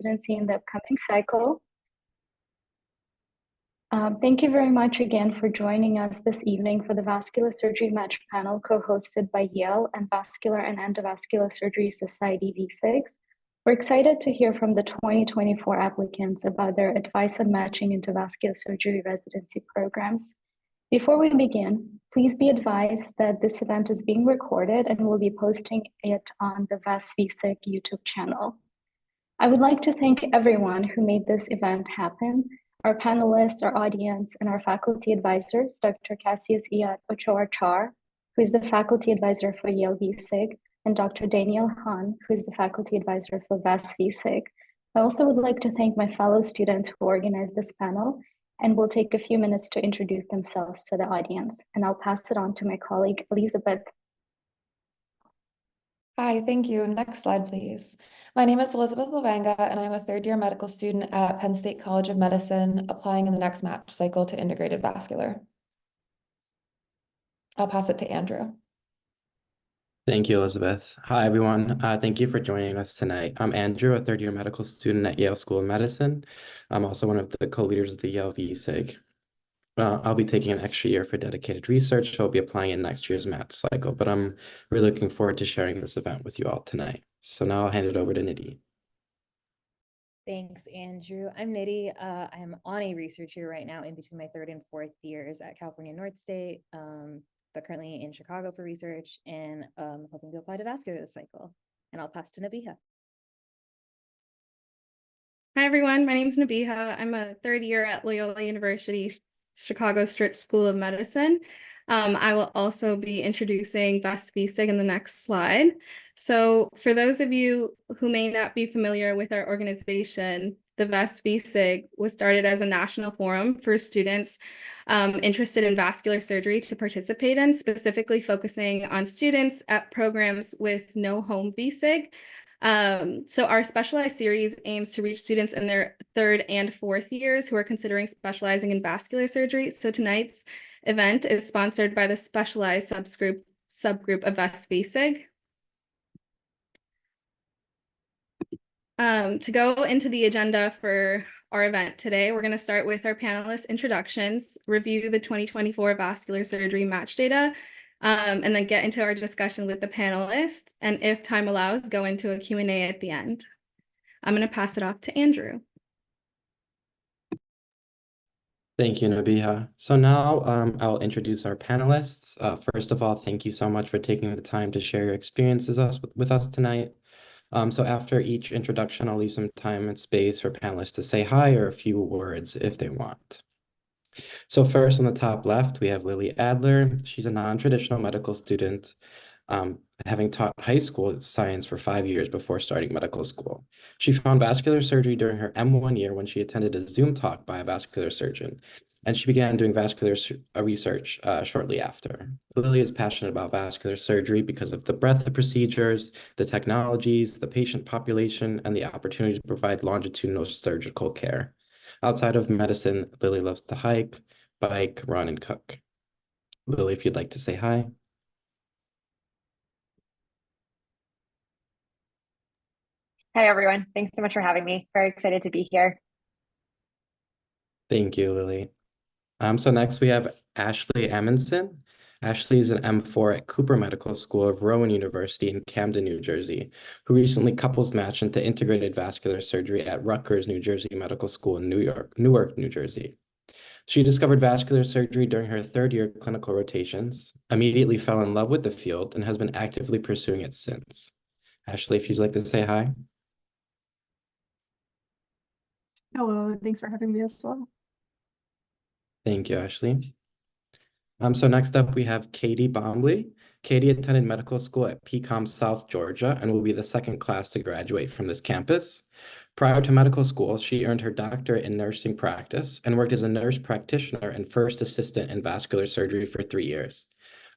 residency in the upcoming cycle. Thank you very much again for joining us this evening for the Vascular Surgery Match panel co-hosted by Yale and Vascular and Endovascular Surgery Society VSIGs. We're excited to hear from the 2024 applicants about their advice on matching into vascular surgery residency programs. Before we begin, please be advised that this event is being recorded and we'll be posting it on the VESS VSIG YouTube channel. I would like to thank everyone who made this event happen, our panelists, our audience, and our faculty advisors, Dr. Cassius Iyat Ochoa-Char, who is the faculty advisor for Yale VSIG, and Dr. Daniel Han, who is the faculty advisor for VESS VSIG. I also would like to thank my fellow students who organized this panel, and will take a few minutes to introduce themselves to the audience. And I'll pass it on to my colleague, Elizabeth. Hi, thank you. Next slide, please. My name is Elizabeth Levanga, and I'm a third-year medical student at Penn State College of Medicine, applying in the next match cycle to integrated vascular. I'll pass it to Andrew. Thank you, Elizabeth. Hi, everyone. Thank you for joining us tonight. I'm Andrew, a third-year medical student at Yale School of Medicine. I'm also one of the co-leaders of the Yale VSIG. I'll be taking an extra year for dedicated research, so I'll be applying in next year's match cycle, but I'm really looking forward to sharing this event with you all tonight. So now I'll hand it over to Nidhi. Thanks, Andrew. I'm Nidhi. I'm on a research year right now in between my third and fourth years at California North State, but currently in Chicago for research and hoping to apply to vascular this cycle. And I'll pass to Nabiha. Hi, everyone. My name is Nabiha. I'm a third year at Loyola University Chicago Stritch School of Medicine. I will also be introducing VESS VSIG in the next slide. So for those of you who may not be familiar with our organization, the VESS VSIG was started as a national forum for students interested in vascular surgery to participate in, specifically focusing on students at programs with no home VSIG. So our specialized series aims to reach students in their third and fourth years who are considering specializing in vascular surgery. So tonight's event is sponsored by the specialized subgroup of VESS VSIG. To go into the agenda for our event today, we're going to start with our panelists' introductions, review the 2024 vascular surgery match data, and then get into our discussion with the panelists, and if time allows, go into a Q&A at the end. I'm going to pass it off to Andrew. Thank you, Nabiha. So now I'll introduce our panelists. First of all, thank you so much for taking the time to share your experiences with us tonight. So after each introduction, I'll leave some time and space for panelists to say hi or a few words if they want. So first on the top left, we have Lily Adler. She's a non-traditional medical student, having taught high school science for 5 years before starting medical school. She found vascular surgery during her M1 year when she attended a Zoom talk by a vascular surgeon, and she began doing vascular research shortly after. Lily is passionate about vascular surgery because of the breadth of procedures, the technologies, the patient population, and the opportunity to provide longitudinal surgical care. Outside of medicine, Lily loves to hike, bike, run, and cook. Lily, if you'd like to say hi. Hi, everyone. Thanks so much for having me. Very excited to be here. Thank you, Lily. So next we have Ashley Amundsen. Ashley is an M4 at Cooper Medical School of Rowan University in Camden, New Jersey, who recently couples matched into integrated vascular surgery at Rutgers, New Jersey Medical School in Newark, New Jersey. She discovered vascular surgery during her third year clinical rotations, immediately fell in love with the field, and has been actively pursuing it since. Ashley, if you'd like to say hi. Hello, thanks for having me as well. Thank you, Ashley. So next up, we have Katie Bombley. Katie attended medical school at PCOM South Georgia and will be the second class to graduate from this campus. Prior to medical school, she earned her doctorate in nursing practice and worked as a nurse practitioner and first assistant in vascular surgery for 3 years.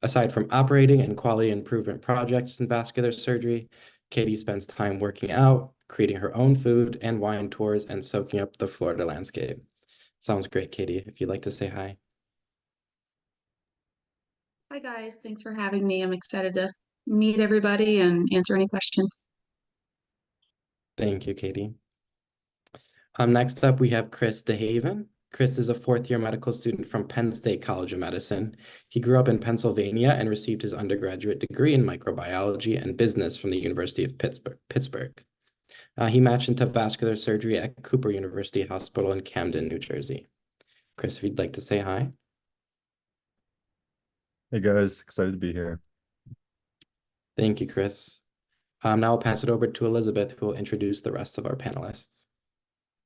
Aside from operating and quality improvement projects in vascular surgery, Katie spends time working out, creating her own food and wine tours, and soaking up the Florida landscape. Sounds great, Katie. If you'd like to say hi. Hi, guys. Thanks for having me. I'm excited to meet everybody and answer any questions. Thank you, Katie. Next up, we have Chris DeHaven. Chris is a fourth-year medical student from Penn State College of Medicine. He grew up in Pennsylvania and received his undergraduate degree in microbiology and business from the University of Pittsburgh. He matched into vascular surgery at Cooper University Hospital in Camden, New Jersey. Chris, if you'd like to say hi. Hey guys, excited to be here. Thank you, Chris. Now I'll pass it over to Elizabeth, who will introduce the rest of our panelists.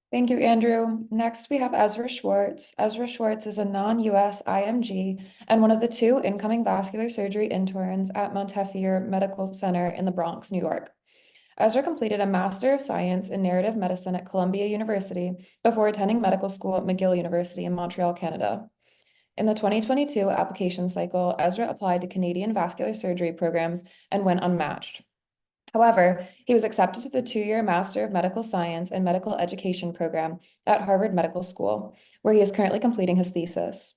Thank you, Andrew. Next, we have Ezra Schwartz. Ezra Schwartz is a non-US IMG and one of the 2 incoming vascular surgery interns at Montefiore Medical Center in the Bronx, New York. Ezra completed a Master of Science in Narrative Medicine at Columbia University before attending medical school at McGill University in Montreal, Canada. In the 2022 application cycle, Ezra applied to Canadian vascular surgery programs and went unmatched. However, he was accepted to the 2-year Master of Medical Science and Medical Education program at Harvard Medical School, where he is currently completing his thesis.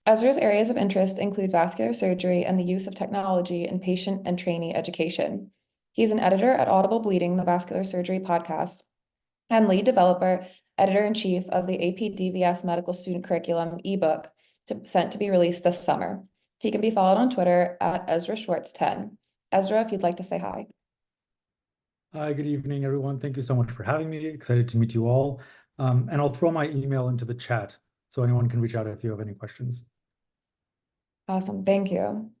Ezra's areas of interest include vascular surgery and the use of technology in patient and trainee education. He's an editor at Audible Bleeding, the vascular surgery podcast, and lead developer, editor-in-chief of the AP-DVS medical student curriculum ebook sent to be released this summer. He can be followed on Twitter at Ezra Schwartz 10. Ezra, if you'd like to say hi. Hi, good evening, everyone. Thank you so much for having me. Excited to meet you all. And I'll throw my email into the chat so anyone can reach out if you have any questions. Awesome, thank you.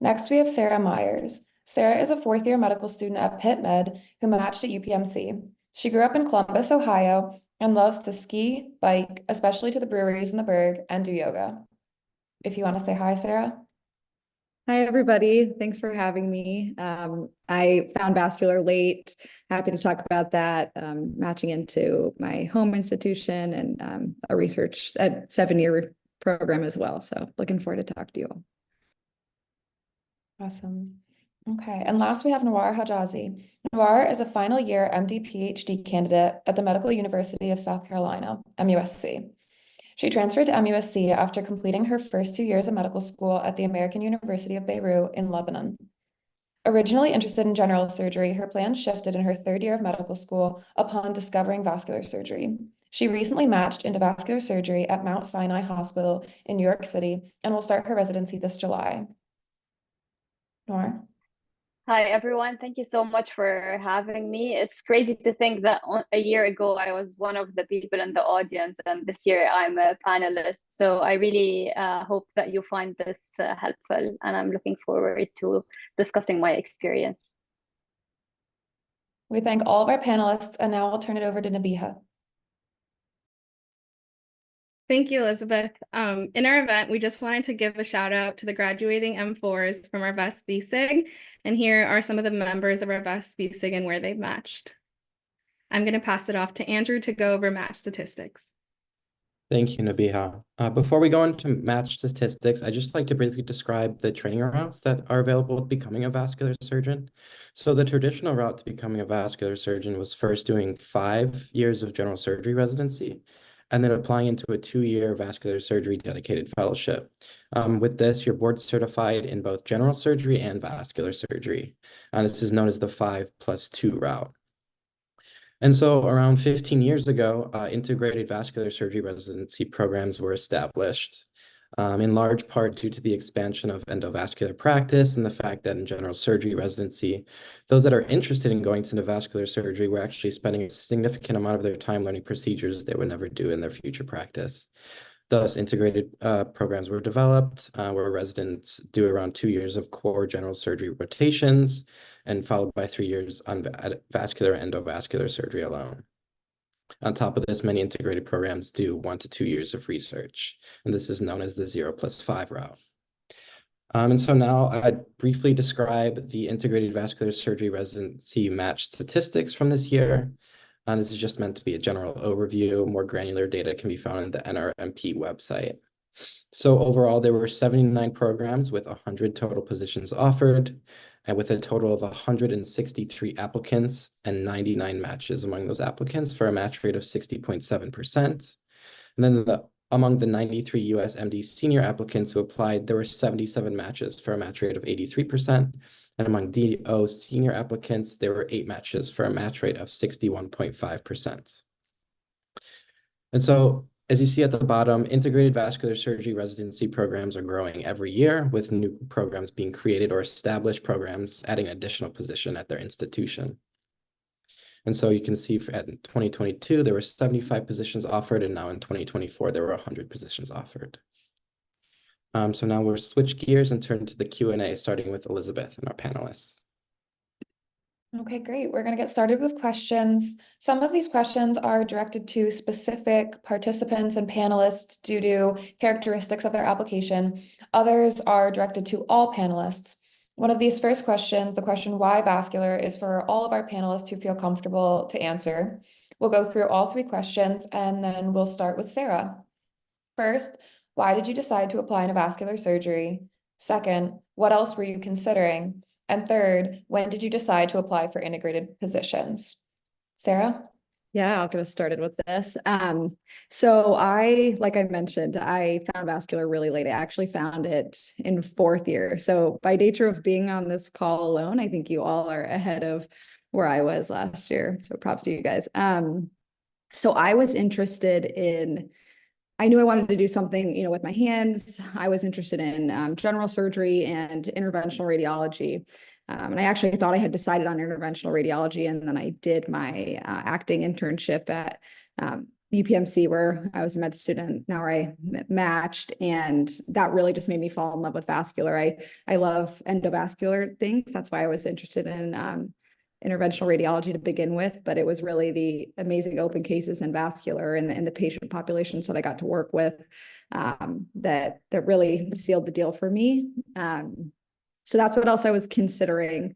Next, we have Sarah Myers. Sarah is a 4th-year medical student at Pitt Med who matched at UPMC. She grew up in Columbus, Ohio, and loves to ski, bike, especially to the breweries in the Berg, and do yoga. If you want to say hi, Sarah. Hi, everybody. Thanks for having me. I found vascular late. Happy to talk about that, matching into my home institution and a 7-year program as well. So looking forward to talk to you all. Awesome. Okay, and last we have Nawar Hajazi. Nawar is a final year MD PhD candidate at the Medical University of South Carolina, MUSC. She transferred to MUSC after completing her first 2 years of medical school at the American University of Beirut in Lebanon. Originally interested in general surgery, her plans shifted in her 3rd year of medical school upon discovering vascular surgery. She recently matched into vascular surgery at Mount Sinai Hospital in New York City and will start her residency this July. Nora? Hi, everyone. Thank you so much for having me. It's crazy to think that a year ago I was one of the people in the audience, and this year I'm a panelist. So I really hope that you find this helpful, and I'm looking forward to discussing my experience. We thank all of our panelists, and now I'll turn it over to Nabiha. Thank you, Elizabeth. In our event, we just wanted to give a shout out to the graduating M4s from our VESS VSIG, and here are some of the members of our VESS VSIG and where they've matched. I'm going to pass it off to Andrew to go over match statistics. Thank you, Nabiha. Before we go into match statistics, I'd just like to briefly describe the training routes that are available with becoming a vascular surgeon. So the traditional route to becoming a vascular surgeon was first doing 5 years of general surgery residency, and then applying into a 2-year vascular surgery dedicated fellowship. With this, you're board certified in both general surgery and vascular surgery. This is known as the 5+2 route. And so around 15 years ago, integrated vascular surgery residency programs were established, in large part due to the expansion of endovascular practice and the fact that in general surgery residency, those that are interested in going to vascular surgery were actually spending a significant amount of their time learning procedures they would never do in their future practice. Thus, integrated programs were developed where residents do around 2 years of core general surgery rotations and followed by 3 years on vascular and endovascular surgery alone. On top of this, many integrated programs do 1 to 2 years of research, and this is known as the 0+5 route. And so now I'd briefly describe the integrated vascular surgery residency match statistics from this year. This is just meant to be a general overview. More granular data can be found in the NRMP website. So overall, there were 79 programs with 100 total positions offered, and with a total of 163 applicants and 99 matches among those applicants for a match rate of 60.7%. And then among the 93 US MD senior applicants who applied, there were 77 matches for a match rate of 83%. And among DO senior applicants, there were 8 matches for a match rate of 61.5%. And so, as you see at the bottom, integrated vascular surgery residency programs are growing every year, with new programs being created or established programs adding additional position at their institution. And so you can see in 2022, there were 75 positions offered, and now in 2024, there were 100 positions offered. So now we'll switch gears and turn to the Q&A, starting with Elizabeth and our panelists. Okay, great. We're going to get started with questions. Some of these questions are directed to specific participants and panelists due to characteristics of their application. Others are directed to all panelists. One of these first questions, the question why vascular, is for all of our panelists who feel comfortable to answer. We'll go through all three questions and then we'll start with Sarah. First, why did you decide to apply to vascular surgery? Second, what else were you considering? And third, when did you decide to apply for integrated positions? Sarah? Yeah, I'll get us started with this. So like I mentioned, I found vascular really late. I actually found it in 4th year. So by nature of being on this call alone, I think you all are ahead of where I was last year. So props to you guys. So I was interested in, I knew I wanted to do something, with my hands. I was interested in general surgery and interventional radiology. And I actually thought I had decided on interventional radiology. And then I did my acting internship at UPMC, where I was a med student, now where I matched. And that really just made me fall in love with vascular. I love endovascular things. That's why I was interested in interventional radiology to begin with, but it was really the amazing open cases in vascular and the patient populations that I got to work with that really sealed the deal for me. So that's what else I was considering.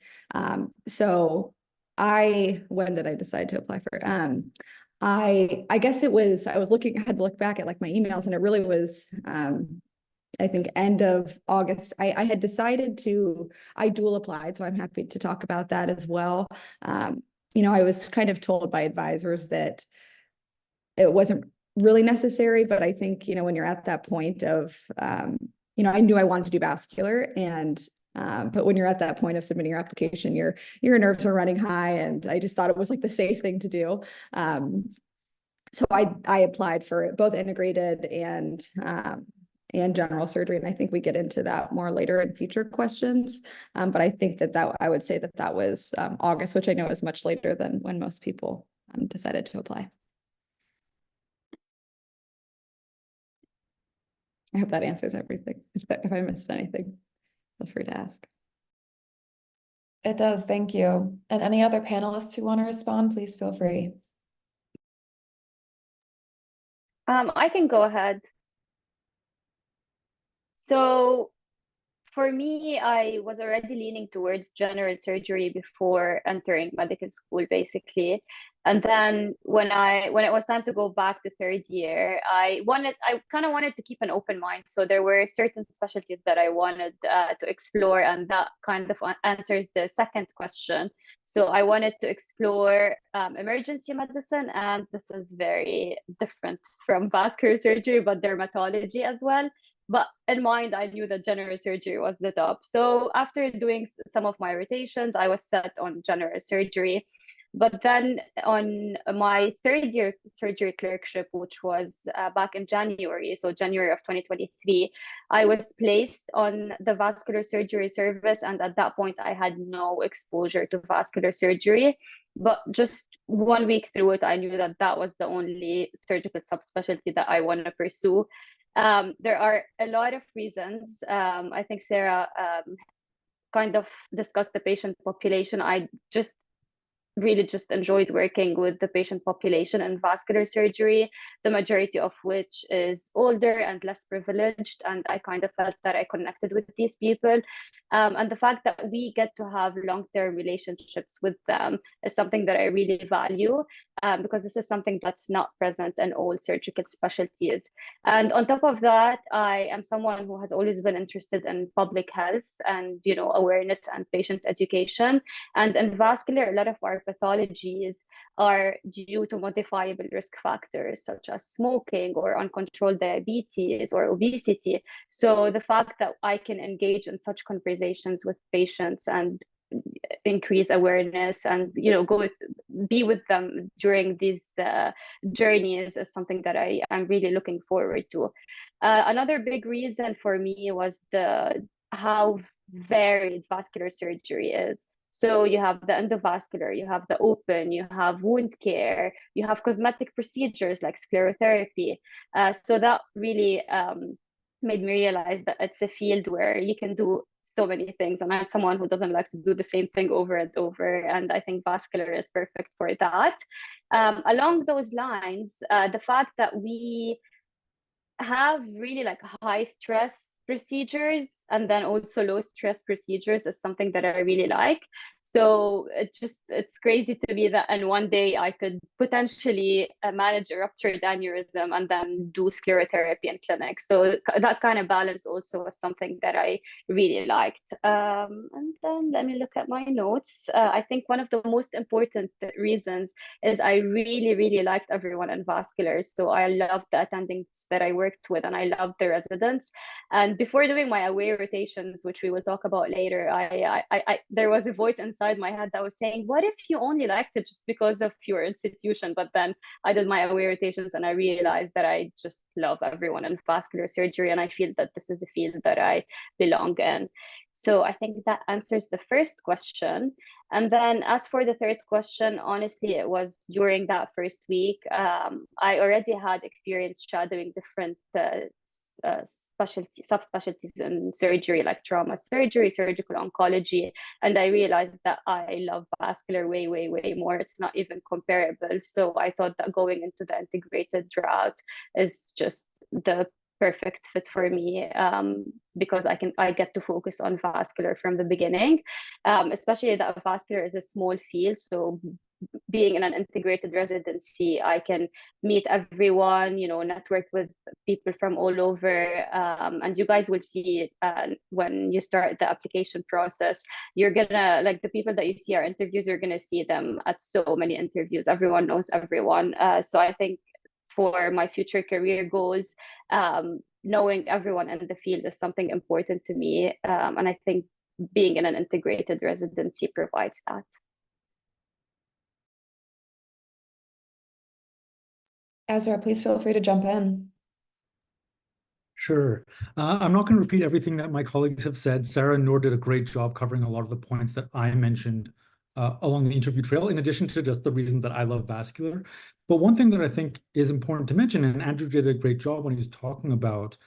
So when did I decide to apply for? I guess it was, I had to look back at like my emails, and it really was I think end of August. I had decided I dual applied, so I'm happy to talk about that as well. I was kind of told by advisors that it wasn't really necessary, but I think, when you're at that point of, I knew I wanted to do vascular, and but when you're at that point of submitting your application, your nerves are running high, and I just thought it was like the safe thing to do. So I applied for both integrated and general surgery. And I think we get into that more later in future questions. But I think that I would say that was August, which I know is much later than when most people decided to apply. I hope that answers everything. If I missed anything, feel free to ask. It does, thank you. And any other panelists who want to respond, please feel free. I can go ahead. So for me, I was already leaning towards general surgery before entering medical school, basically. And then when it was time to go back to 3rd year, I kind of wanted to keep an open mind. So there were certain specialties that I wanted to explore, and that kind of answers the second question. So I wanted to explore emergency medicine, and this is very different from vascular surgery, but dermatology as well. But in mind, I knew that general surgery was the top. So after doing some of my rotations, I was set on general surgery. But then on my 3rd year surgery clerkship, which was back in January, so January of 2023, I was placed on the vascular surgery service. And at that point, I had no exposure to vascular surgery. But just 1 week through it, I knew that that was the only surgical subspecialty that I want to pursue. There are a lot of reasons. I think Sarah kind of discussed the patient population. I really just enjoyed working with the patient population in vascular surgery, the majority of which is older and less privileged. And I kind of felt that I connected with these people. And the fact that we get to have long-term relationships with them is something that I really value, because this is something that's not present in all surgical specialties. And on top of that, I am someone who has always been interested in public health and, awareness and patient education. And in vascular, a lot of our pathologies are due to modifiable risk factors such as smoking or uncontrolled diabetes or obesity. So the fact that I can engage in such conversations with patients and increase awareness and, you know, be with them during these journeys is something that I'm really looking forward to. Another big reason for me was how varied vascular surgery is. So you have the endovascular, you have the open, you have wound care, you have cosmetic procedures like sclerotherapy. So that really made me realize that it's a field where you can do so many things. And I'm someone who doesn't like to do the same thing over and over. And I think vascular is perfect for that. Along those lines, the fact that we have really like high stress procedures and then also low stress procedures is something that I really like. So it's crazy to me that in one day I could potentially manage a ruptured aneurysm and then do sclerotherapy in clinic. So that kind of balance also was something that I really liked. And then let me look at my notes. I think one of the most important reasons is I really, really liked everyone in vascular. So I loved the attendings that I worked with and I loved the residents. And before doing my away rotations, which we will talk about later, there was a voice inside my head that was saying, what if you only liked it just because of your institution? But then I did my away rotations and I realized that I just love everyone in vascular surgery. And I feel that this is a field that I belong in. So I think that answers the first question. And then as for the third question, honestly, it was during that first week. I already had experience shadowing different subspecialties in surgery, like trauma surgery, surgical oncology. And I realized that I love vascular way, way, way more. It's not even comparable. So I thought that going into the integrated route is just the perfect fit for me, because I get to focus on vascular from the beginning, especially that vascular is a small field. So being in an integrated residency, I can meet everyone, you know, network with people from all over. And you guys will see when you start the application process, you're gonna, like, the people that you see are interviews, you're gonna see them at so many interviews. Everyone knows everyone. So I think for my future career goals, knowing everyone in the field is something important to me. And I think being in an integrated residency provides that. Ezra, please feel free to jump in. Sure. I'm not going to repeat everything that my colleagues have said. Sarah and Noor did a great job covering a lot of the points that I mentioned along the interview trail, in addition to just the reason that I love vascular. But one thing that I think is important to mention, and Andrew did a great job when he was talking about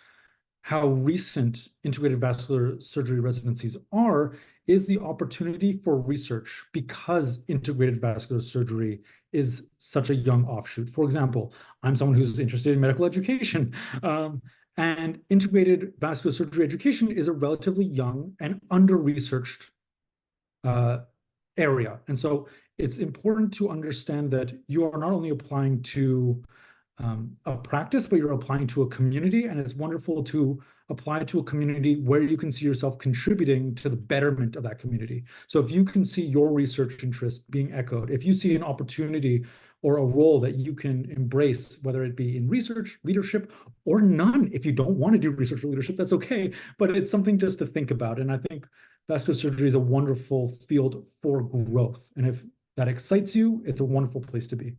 how recent integrated vascular surgery residencies are, is the opportunity for research because integrated vascular surgery is such a young offshoot. For example, I'm someone who's interested in medical education, and integrated vascular surgery education is a relatively young and under-researched area. And so it's important to understand that you are not only applying to a practice, but you're applying to a community, and it's wonderful to apply to a community where you can see yourself contributing to the betterment of that community. So if you can see your research interest being echoed, if you see an opportunity or a role that you can embrace, whether it be in research, leadership, or none, if you don't want to do research or leadership, that's okay, but it's something just to think about. And I think vascular surgery is a wonderful field for growth. And if that excites you, it's a wonderful place to be.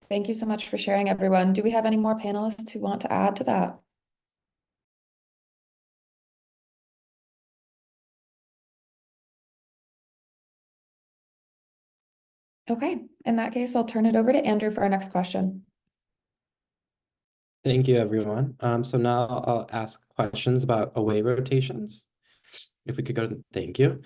Thank you so much for sharing, everyone. Do we have any more panelists who want to add to that? Okay, in that case, I'll turn it over to Andrew for our next question. Thank you, everyone. So now I'll ask questions about away rotations. If we could go to, thank you.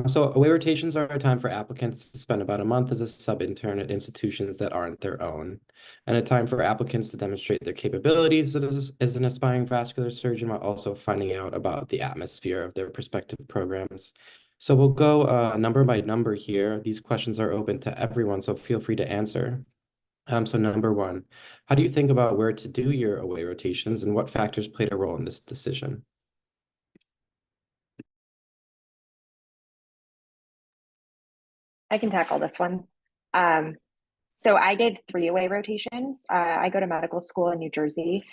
So away rotations are a time for applicants to spend about a month as a sub-intern at institutions that aren't their own, and a time for applicants to demonstrate their capabilities as an aspiring vascular surgeon while also finding out about the atmosphere of their prospective programs. So we'll go number by number here. These questions are open to everyone, so feel free to answer. So number one, how do you think about where to do your away rotations and what factors played a role in this decision? I can tackle this one. So I did 3 away rotations. I go to medical school in New Jersey.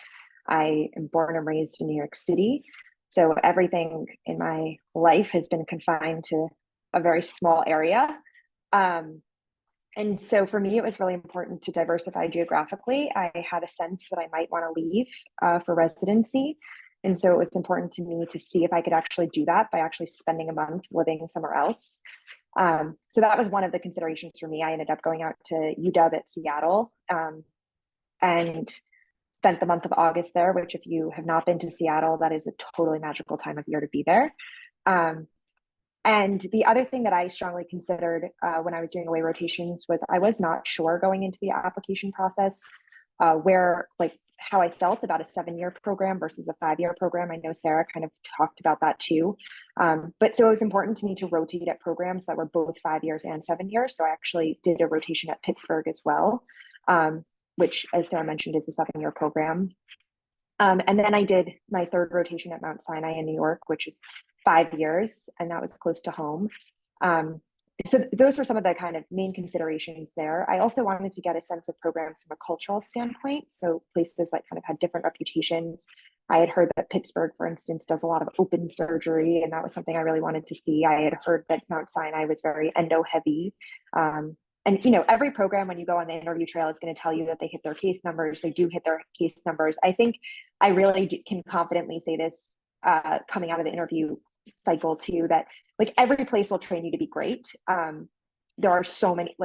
I am born and raised in New York City. So everything in my life has been confined to a very small area. And so for me, it was really important to diversify geographically. I had a sense that I might want to leave for residency. And so it was important to me to see if I could actually do that by actually spending a month living somewhere else. So that was one of the considerations for me. I ended up going out to UW at Seattle and spent the month of August there, which if you have not been to Seattle, that is a totally magical time of year to be there. And the other thing that I strongly considered when I was doing away rotations was I was not sure going into the application process how I felt about a 7-year program versus a 5-year program. I know Sarah kind of talked about that too. But so it was important to me to rotate at programs that were both 5 years and 7 years. So I actually did a rotation at Pittsburgh as well, which, as Sarah mentioned, is a 7-year program. And then I did my 3rd rotation at Mount Sinai in New York, which is 5 years, and that was close to home. So those were some of the kind of main considerations there. I also wanted to get a sense of programs from a cultural standpoint. So places that kind of had different reputations. I had heard that Pittsburgh, for instance, does a lot of open surgery, and that was something I really wanted to see. I had heard that Mount Sinai was very endo heavy. And every program, when you go on the interview trail, is going to tell you that they hit their case numbers. They do hit their case numbers. I think I really can confidently say this coming out of the interview cycle too, that like every place will train you to be great. There are so many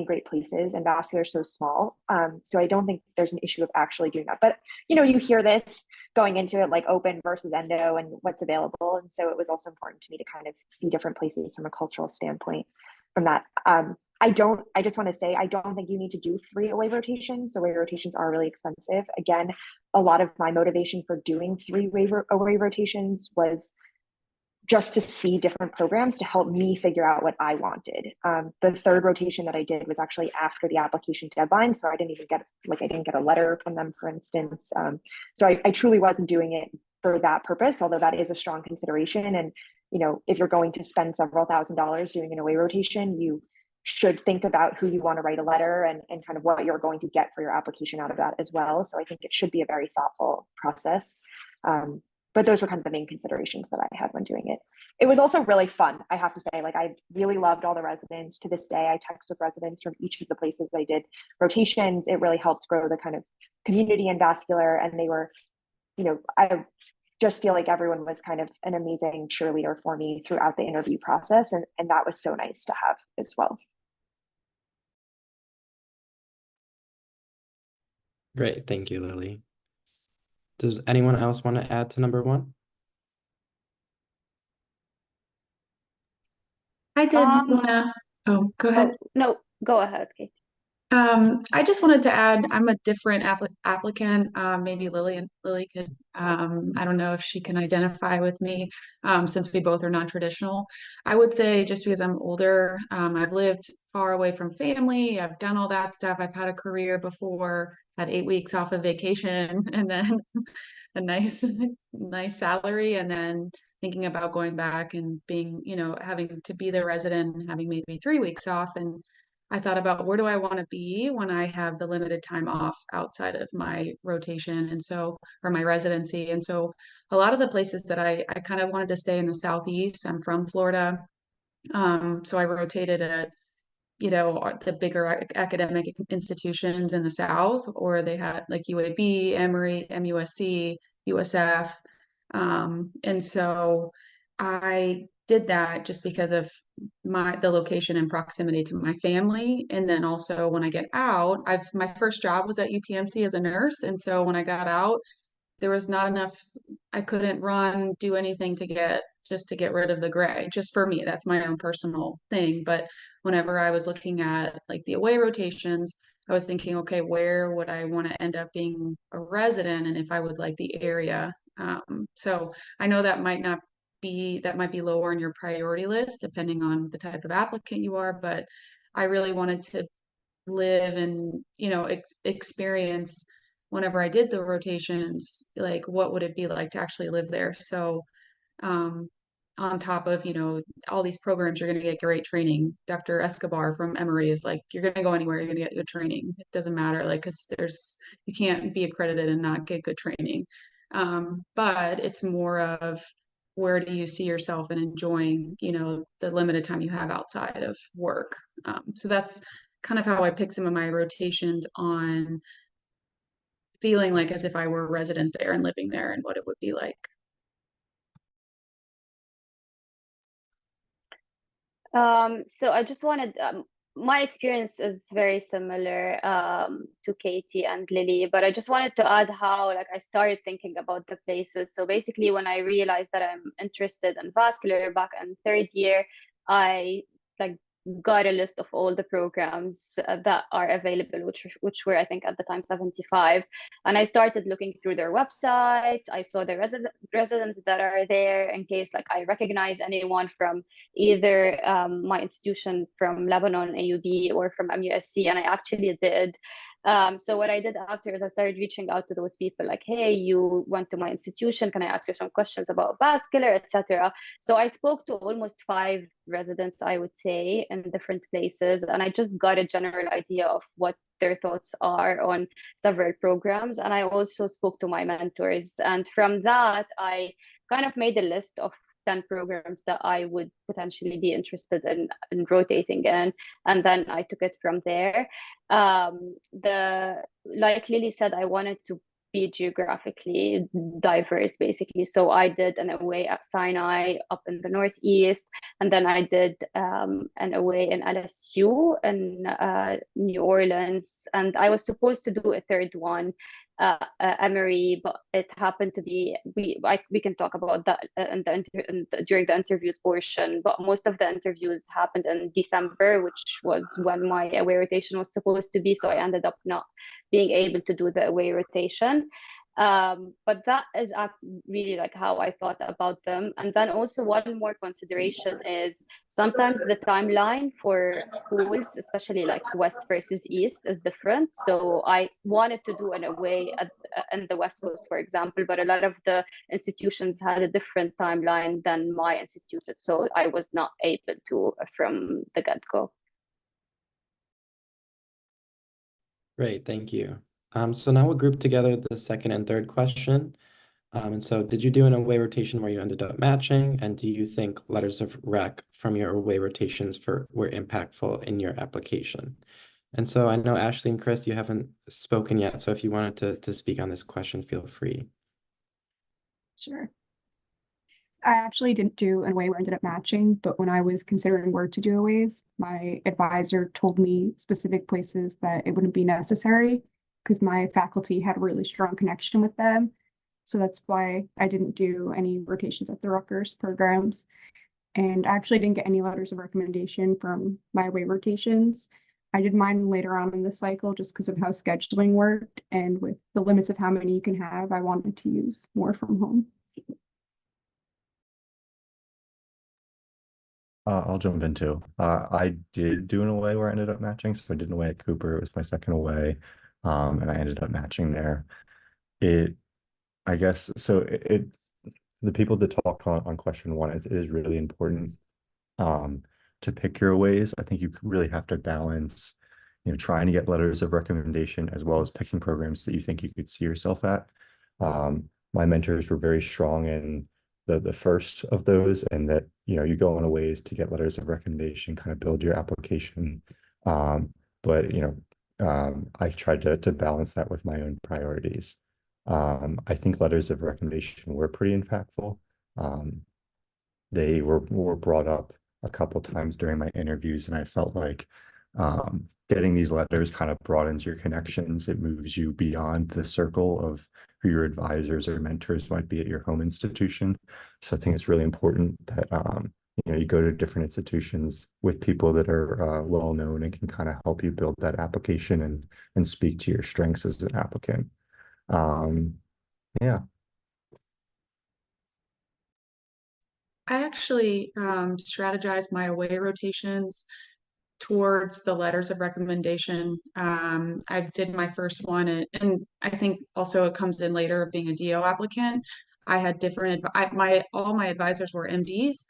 great places, and vascular is so small. So I don't think there's an issue of actually doing that. But you hear this going into it, like open versus endo and what's available. And so it was also important to me to kind of see different places from a cultural standpoint from that. I just want to say, I don't think you need to do 3 away rotations. Away rotations are really expensive. Again, a lot of my motivation for doing 3 away rotations was just to see different programs to help me figure out what I wanted. The 3rd rotation that I did was actually after the application deadline. So I didn't get a letter from them, for instance. So I truly wasn't doing it for that purpose, although that is a strong consideration. And, if you're going to spend several $1,000s doing an away rotation, you should think about who you want to write a letter and kind of what you're going to get for your application out of that as well. So I think it should be a very thoughtful process. But those were kind of the main considerations that I had when doing it. It was also really fun, I have to say. Like, I really loved all the residents. To this day, I text with residents from each of the places I did rotations. It really helped grow the kind of community in vascular. And they were, I just feel like everyone was kind of an amazing cheerleader for me throughout the interview process. And that was so nice to have as well. Great. Thank you, Lily. Does anyone else want to add to number 1? I did wanna. Oh, go ahead. No, go ahead, Kate. I just wanted to add, I'm a different applicant. Maybe Lily could, I don't know if she can identify with me, since we both are non-traditional. I would say just because I'm older, I've lived far away from family, I've done all that stuff. I've had a career before, had 8 weeks off of vacation, and then a nice salary, and then thinking about going back and being, having to be the resident and having maybe 3 weeks off. And I thought about, where do I want to be when I have the limited time off outside of my rotation or my residency. And so a lot of the places that I kind of wanted to stay in the Southeast. I'm from Florida. So I rotated at, the bigger academic institutions in the South, or they had like UAB, Emory, MUSC, USF. And so I did that just because of the location and proximity to my family. And then also when I get out, my first job was at UPMC as a nurse. And so when I got out, there was not enough, I couldn't do anything to get rid of the gray. Just for me, that's my own personal thing. But whenever I was looking at like the away rotations, I was thinking, okay, where would I want to end up being a resident, and if I would like the area. So I know that might be lower on your priority list depending on the type of applicant you are, but I really wanted to live and, experience whenever I did the rotations, like what would it be like to actually live there. So on top of, you know, all these programs, you're going to get great training. Dr. Escobar from Emory is like, you're going to go anywhere, you're going to get good training. It doesn't matter, like, because you can't be accredited and not get good training. But it's more of, where do you see yourself and enjoying, you know, the limited time you have outside of work. So that's kind of how I pick some of my rotations, on feeling like as if I were a resident there and living there and what it would be like. So I just wanted, my experience is very similar to Katie and Lily, but I just wanted to add how like I started thinking about the places. So basically, when I realized that I'm interested in vascular back in third year, I like got a list of all the programs that are available, which were I think at the time 75, and I started looking through their websites. I saw the residents that are there in case like I recognize anyone from either my institution from Lebanon, AUB, or from MUSC, and I actually did. So what I did after is I started reaching out to those people like, hey, you went to my institution, can I ask you some questions about vascular, etc. So I spoke to almost 5 residents, I would say, in different places, and I just got a general idea of what their thoughts are on several programs. And I also spoke to my mentors, and from that I kind of made a list of 10 programs that I would potentially be interested in rotating in. And then I took it from there. Like Lily said, I wanted to be geographically diverse, basically. So I did an away at Sinai up in the Northeast, and then I did an away in LSU in New Orleans, and I was supposed to do a third one, Emory, but it happened to be we can talk about that during the interviews portion. But most of the interviews happened in December, which was when my away rotation was supposed to be. So I ended up not being able to do the away rotation. But that is really like how I thought about them. And then also one more consideration is sometimes the timeline for schools, especially like West versus East, is different. So I wanted to do an away in the West Coast, for example, but a lot of the institutions had a different timeline than my institution. So I was not able to from the get-go. Great, thank you. So now we'll group together the second and third question. And so did you do an away rotation where you ended up matching? And do you think letters of rec from your away rotations were impactful in your application? And so I know Ashley and Chris, you haven't spoken yet. So if you wanted to speak on this question, feel free. Sure. I actually didn't do an away where I ended up matching, but when I was considering where to do aways, my advisor told me specific places that it wouldn't be necessary because my faculty had a really strong connection with them. So that's why I didn't do any rotations at the Rutgers programs. And I actually didn't get any letters of recommendation from my away rotations. I did mine later on in the cycle just because of how scheduling worked. And with the limits of how many you can have, I wanted to use more from home. I'll jump in too. I did do an away where I ended up matching. So I did an away at Cooper. It was my second away, and I ended up matching there. I guess, so the people that talked on question one, it is really important to pick your aways. I think you really have to balance, you know, trying to get letters of recommendation as well as picking programs that you think you could see yourself at. My mentors were very strong in the first of those, and that, you know, you go on aways to get letters of recommendation, kind of build your application. But you know, I tried to balance that with my own priorities. I think letters of recommendation were pretty impactful. They were brought up a couple times during my interviews, and I felt like getting these letters kind of broadens your connections. It moves you beyond the circle of who your advisors or mentors might be at your home institution. So I think it's really important that you know, you go to different institutions with people that are well known and can kind of help you build that application and speak to your strengths as an applicant. Yeah. I actually strategized my away rotations towards the letters of recommendation. I did my first one, and I think also it comes in later of being a DO applicant. I had different, all my advisors were MDs,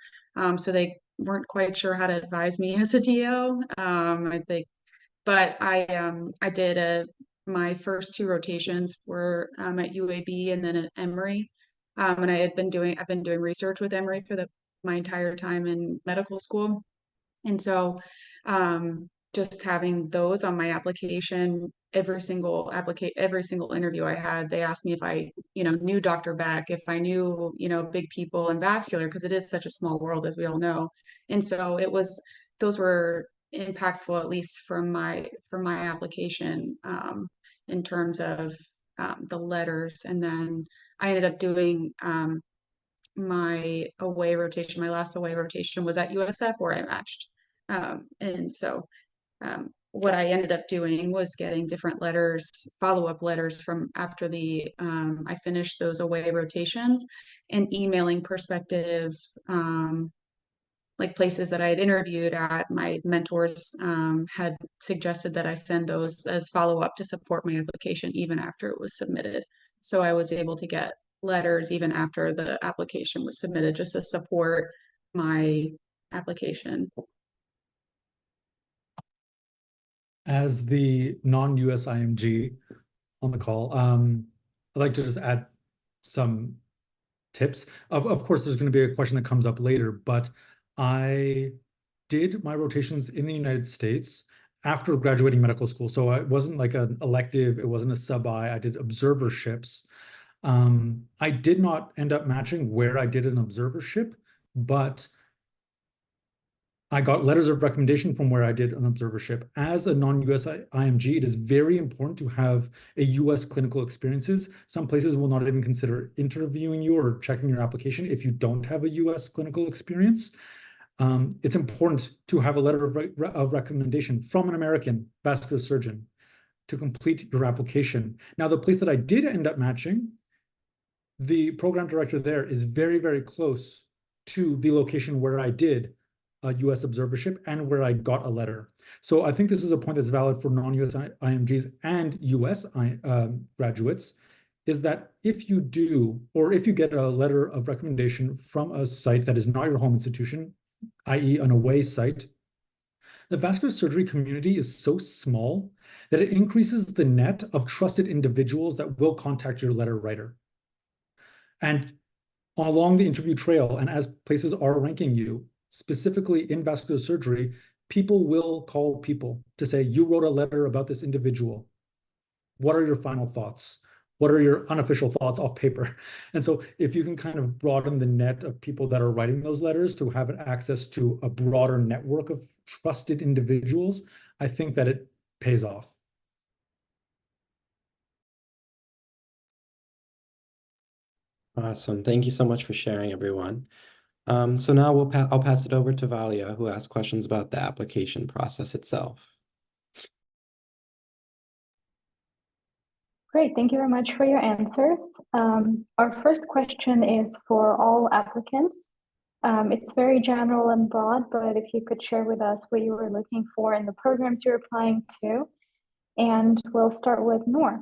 so they weren't quite sure how to advise me as a DO. I think, but I did my first two rotations were at UAB and then at Emory. And I've been doing research with Emory for my entire time in medical school. And so just having those on my application, every single interview I had, they asked me if I, knew Dr. Beck, if I knew, big people in vascular, because it is such a small world, as we all know. And so those were impactful, at least from my application, in terms of the letters. And then I ended up doing my last away rotation was at USF where I matched. And so what I ended up doing was getting different letters, follow-up letters from after I finished those away rotations, and emailing prospective like places that I had interviewed at. My mentors had suggested that I send those as follow-up to support my application even after it was submitted. So I was able to get letters even after the application was submitted just to support my application. As the non-US IMG on the call, I'd like to just add some tips. Of course, there's going to be a question that comes up later, but I did my rotations in the United States after graduating medical school. So it wasn't like an elective, it wasn't a sub-I, I did observerships. I did not end up matching where I did an observership, but I got letters of recommendation from where I did an observership. As a non-US IMG, it is very important to have a US clinical experiences. Some places will not even consider interviewing you or checking your application if you don't have a US clinical experience. It's important to have a letter of recommendation from an American vascular surgeon to complete your application. Now, the place that I did end up matching, the program director there is very, very close to the location where I did a US observership and where I got a letter. So I think this is a point that's valid for non-US IMGs and US graduates, is that if you do, or if you get a letter of recommendation from a site that is not your home institution, i.e. an away site, the vascular surgery community is so small that it increases the net of trusted individuals that will contact your letter writer. And along the interview trail, and as places are ranking you, specifically in vascular surgery, people will call people to say, you wrote a letter about this individual. What are your final thoughts? What are your unofficial thoughts off paper? And so if you can kind of broaden the net of people that are writing those letters to have access to a broader network of trusted individuals, I think that it pays off. Awesome. Thank you so much for sharing, everyone. So now I'll pass it over to Valia, who asked questions about the application process itself. Great, thank you very much for your answers. Our first question is for all applicants. It's very general and broad, but if you could share with us what you were looking for in the programs you're applying to, and we'll start with Noor.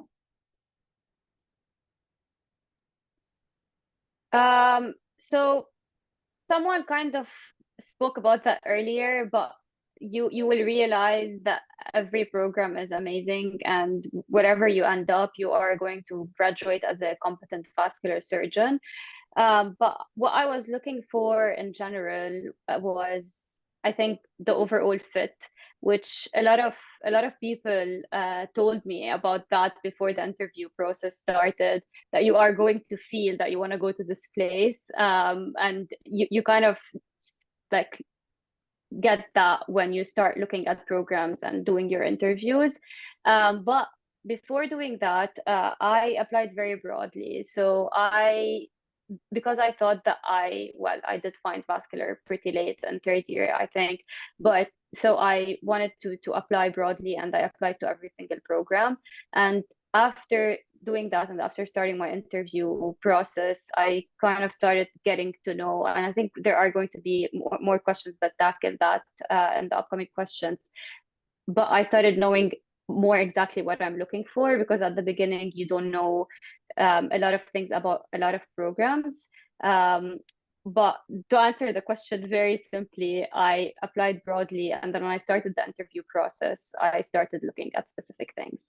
So someone kind of spoke about that earlier, but you will realize that every program is amazing, and wherever you end up, you are going to graduate as a competent vascular surgeon. But what I was looking for in general was, I think, the overall fit, which a lot of people told me about that before the interview process started, that you are going to feel that you want to go to this place, and you kind of like get that when you start looking at programs and doing your interviews. But before doing that, I applied very broadly. So because I thought that I did find vascular pretty late in third year, I think. But so I wanted to apply broadly, and I applied to every single program. And after doing that, and after starting my interview process, I kind of started getting to know, and I think there are going to be more questions that tackle that in the upcoming questions. But I started knowing more exactly what I'm looking for, because at the beginning you don't know a lot of things about a lot of programs. But to answer the question very simply, I applied broadly, and then when I started the interview process, I started looking at specific things.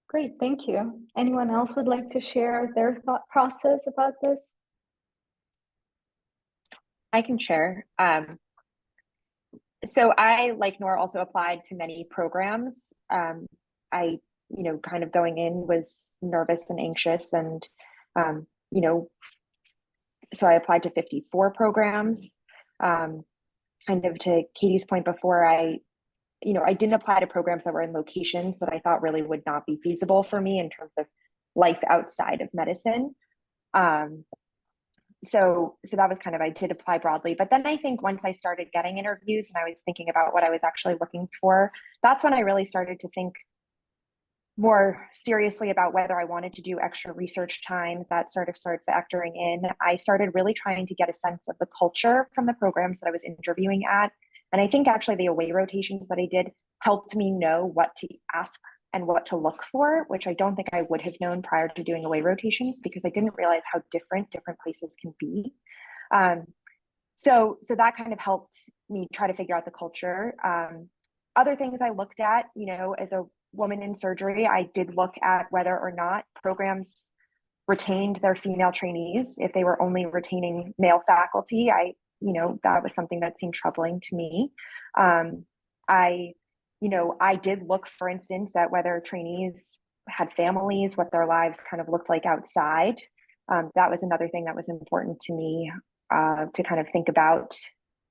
Great, thank you. Anyone else would like to share their thought process about this? I can share. So I, like Nora, also applied to many programs. I, kind of going in was nervous and anxious, and, so I applied to 54 programs. Kind of to Katie's point before, I didn't apply to programs that were in locations that I thought really would not be feasible for me in terms of life outside of medicine. So that was kind of, I did apply broadly, but then I think once I started getting interviews and I was thinking about what I was actually looking for, that's when I really started to think more seriously about whether I wanted to do extra research time. That sort of started factoring in. I started really trying to get a sense of the culture from the programs that I was interviewing at. And I think actually the away rotations that I did helped me know what to ask and what to look for, which I don't think I would have known prior to doing away rotations, because I didn't realize how different places can be. So that kind of helped me try to figure out the culture. Other things I looked at, as a woman in surgery, I did look at whether or not programs retained their female trainees. If they were only retaining male faculty, that was something that seemed troubling to me. I did look, for instance, at whether trainees had families, what their lives kind of looked like outside. That was another thing that was important to me to kind of think about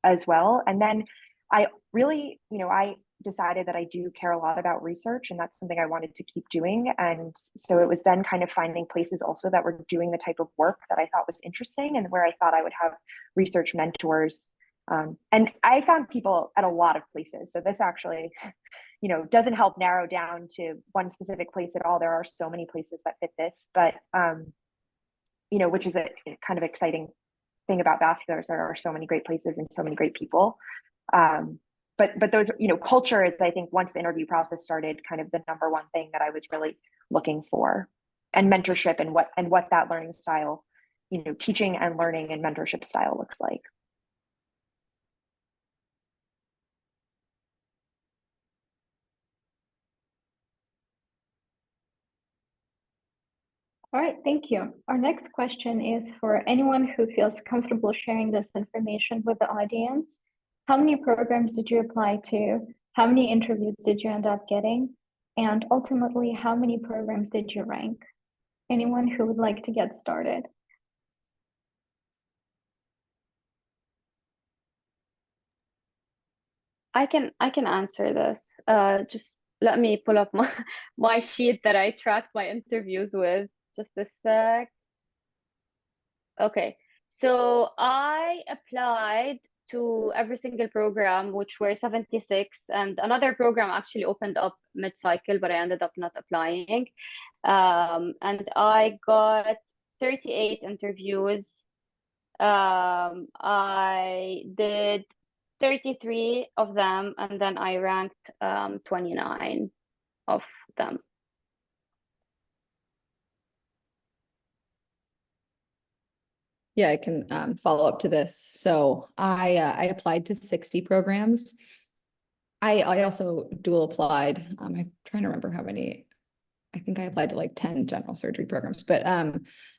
as well. And then I really, I decided that I do care a lot about research, and that's something I wanted to keep doing. And so it was then kind of finding places also that were doing the type of work that I thought was interesting and where I thought I would have research mentors. And I found people at a lot of places. So this actually, doesn't help narrow down to one specific place at all. There are so many places that fit this, but, which is a kind of exciting thing about vasculars. There are so many great places and so many great people. But those, culture is, I think, once the interview process started, kind of the number one thing that I was really looking for, and mentorship and what that learning style, teaching and learning and mentorship style looks like. All right, thank you. Our next question is for anyone who feels comfortable sharing this information with the audience. How many programs did you apply to? How many interviews did you end up getting? And ultimately, how many programs did you rank? Anyone who would like to get started? I can answer this. Just let me pull up my sheet that I tracked my interviews with. Just a sec. Okay, so I applied to every single program, which were 76, and another program actually opened up mid-cycle, but I ended up not applying. And I got 38 interviews. I did 33 of them, and then I ranked 29 of them. Yeah, I can follow up to this. So I applied to 60 programs. I also dual applied. I'm trying to remember how many. I think I applied to like 10 general surgery programs, but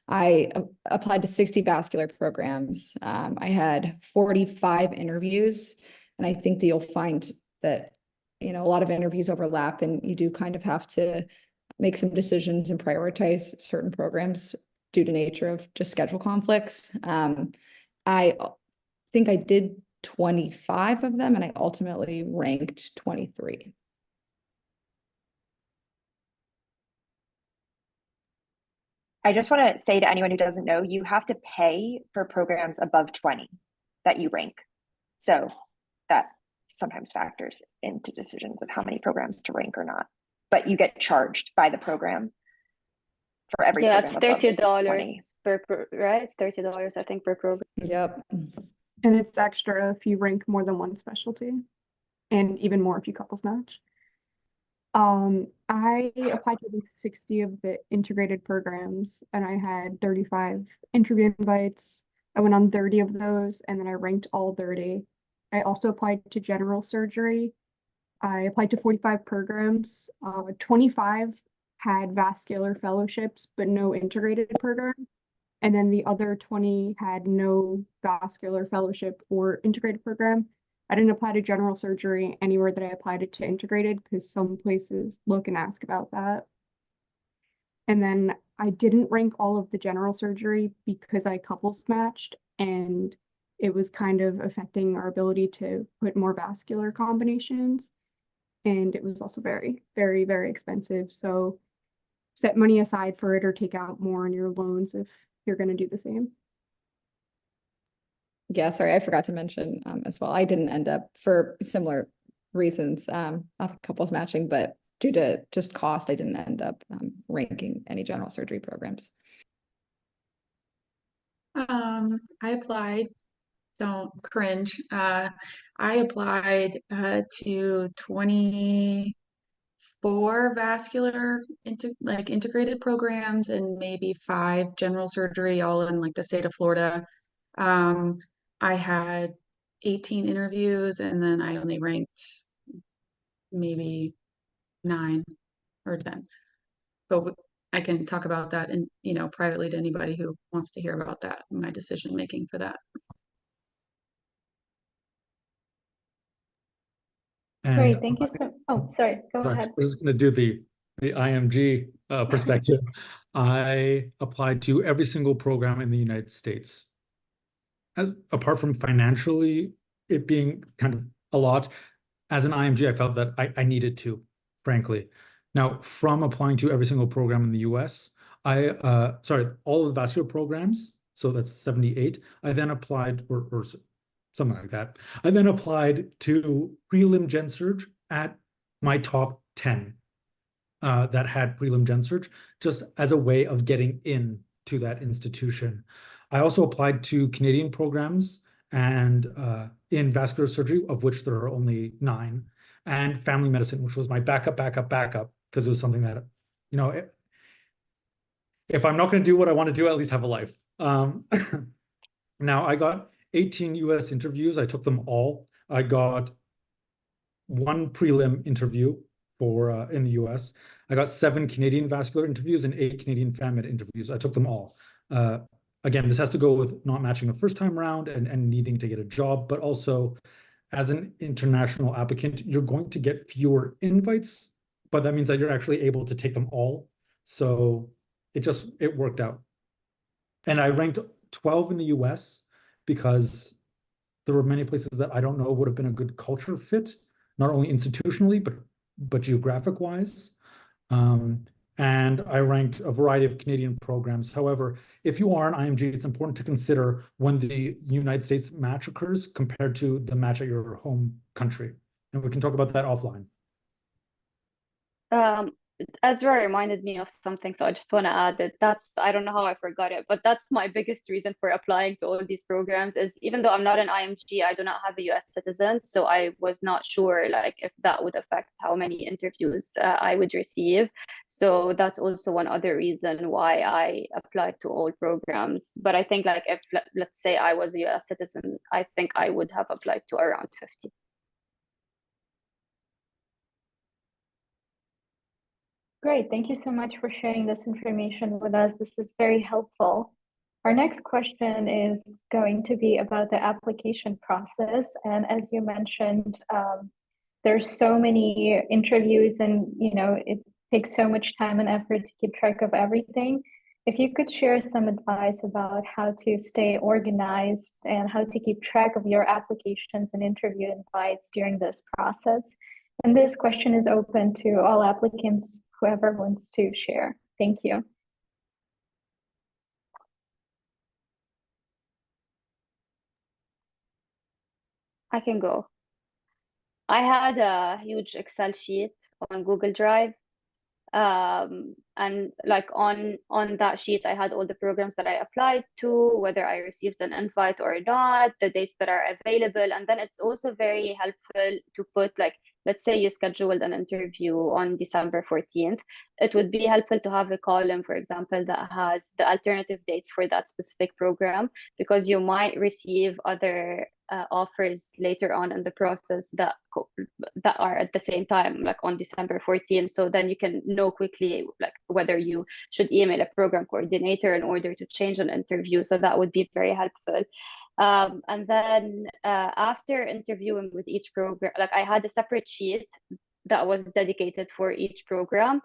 I applied to 60 vascular programs. I had 45 interviews, and I think that you'll find that a lot of interviews overlap, and you do kind of have to make some decisions and prioritize certain programs due to nature of just schedule conflicts. I think I did 25 of them, and I ultimately ranked 23. I just want to say to anyone who doesn't know, you have to pay for programs above 20 that you rank. So that sometimes factors into decisions of how many programs to rank or not. But you get charged by the program for every program it's above $30 20. right? $30, I think, per program. Yep. And it's extra if you rank more than one specialty, and even more if you couples match. I applied to at least 60 of the integrated programs, and I had 35 interview invites. I went on 30 of those, and then I ranked all 30. I also applied to general surgery. I applied to 45 programs. 25 had vascular fellowships, but no integrated program. And then the other 20 had no vascular fellowship or integrated program. I didn't apply to general surgery anywhere that I applied it to integrated because some places look and ask about that. And then I didn't rank all of the general surgery because I couples matched, and it was kind of affecting our ability to put more vascular combinations. And it was also very, very, very expensive. So set money aside for it or take out more on your loans if you're going to do the same. Yeah, sorry, I forgot to mention as well. I didn't end up for similar reasons, not the couples matching, but due to just cost, I didn't end up ranking any general surgery programs. I applied, don't cringe. I applied to 24 vascular integrated programs and maybe 5 general surgery, all in like the state of Florida. I had 18 interviews and then I only ranked maybe 9 or 10. But I can talk about that and, privately to anybody who wants to hear about that, my decision making for that. Great, thank you so. Oh, sorry, go ahead. We're just going to do the IMG perspective. I applied to every single program in the United States. Apart from financially it being kind of a lot, as an IMG, I felt that I needed to, frankly. Now, from applying to every single program in the US, all of the vascular programs, so that's 78. I then applied, or something like that. I then applied to prelim gen surg at my top 10 that had prelim gen surg, just as a way of getting in to that institution. I also applied to Canadian programs and in vascular surgery, of which there are only 9, and family medicine, which was my backup, because it was something that, if I'm not going to do what I want to do, I at least have a life. Now, I got 18 US interviews. I took them all. I got 1 prelim interview for in the US. I got 7 Canadian vascular interviews and 8 Canadian FAMED interviews. I took them all. Again, this has to go with not matching the first time around and needing to get a job, but also as an international applicant, you're going to get fewer invites, but that means that you're actually able to take them all. So it worked out. And I ranked 12 in the US because there were many places that I don't know would have been a good culture fit, not only institutionally, but geographic wise. And I ranked a variety of Canadian programs. However, if you are an IMG, it's important to consider when the United States match occurs compared to the match at your home country. And we can talk about that offline. Ezra reminded me of something, so I just want to add that I don't know how I forgot it, but that's my biggest reason for applying to all these programs is even though I'm not an IMG, I do not have a US citizen, so I was not sure like if that would affect how many interviews I would receive. So that's also one other reason why I applied to all programs. But I think like if let's say I was a US citizen, I think I would have applied to around 50. Great, thank you so much for sharing this information with us. This is very helpful. Our next question is going to be about the application process. And as you mentioned, there's so many interviews and it takes so much time and effort to keep track of everything. If you could share some advice about how to stay organized and how to keep track of your applications and interview invites during this process. And this question is open to all applicants, whoever wants to share. Thank you. I can go. I had a huge Excel sheet on Google Drive. And like on that sheet, I had all the programs that I applied to, whether I received an invite or not, the dates that are available. And then it's also very helpful to put, like, let's say you scheduled an interview on December 14th. It would be helpful to have a column, for example, that has the alternative dates for that specific program, because you might receive other offers later on in the process that are at the same time, like on December 14th. So then you can know quickly, like, whether you should email a program coordinator in order to change an interview. So that would be very helpful. And then after interviewing with each program, like, I had a separate sheet that was dedicated for each program.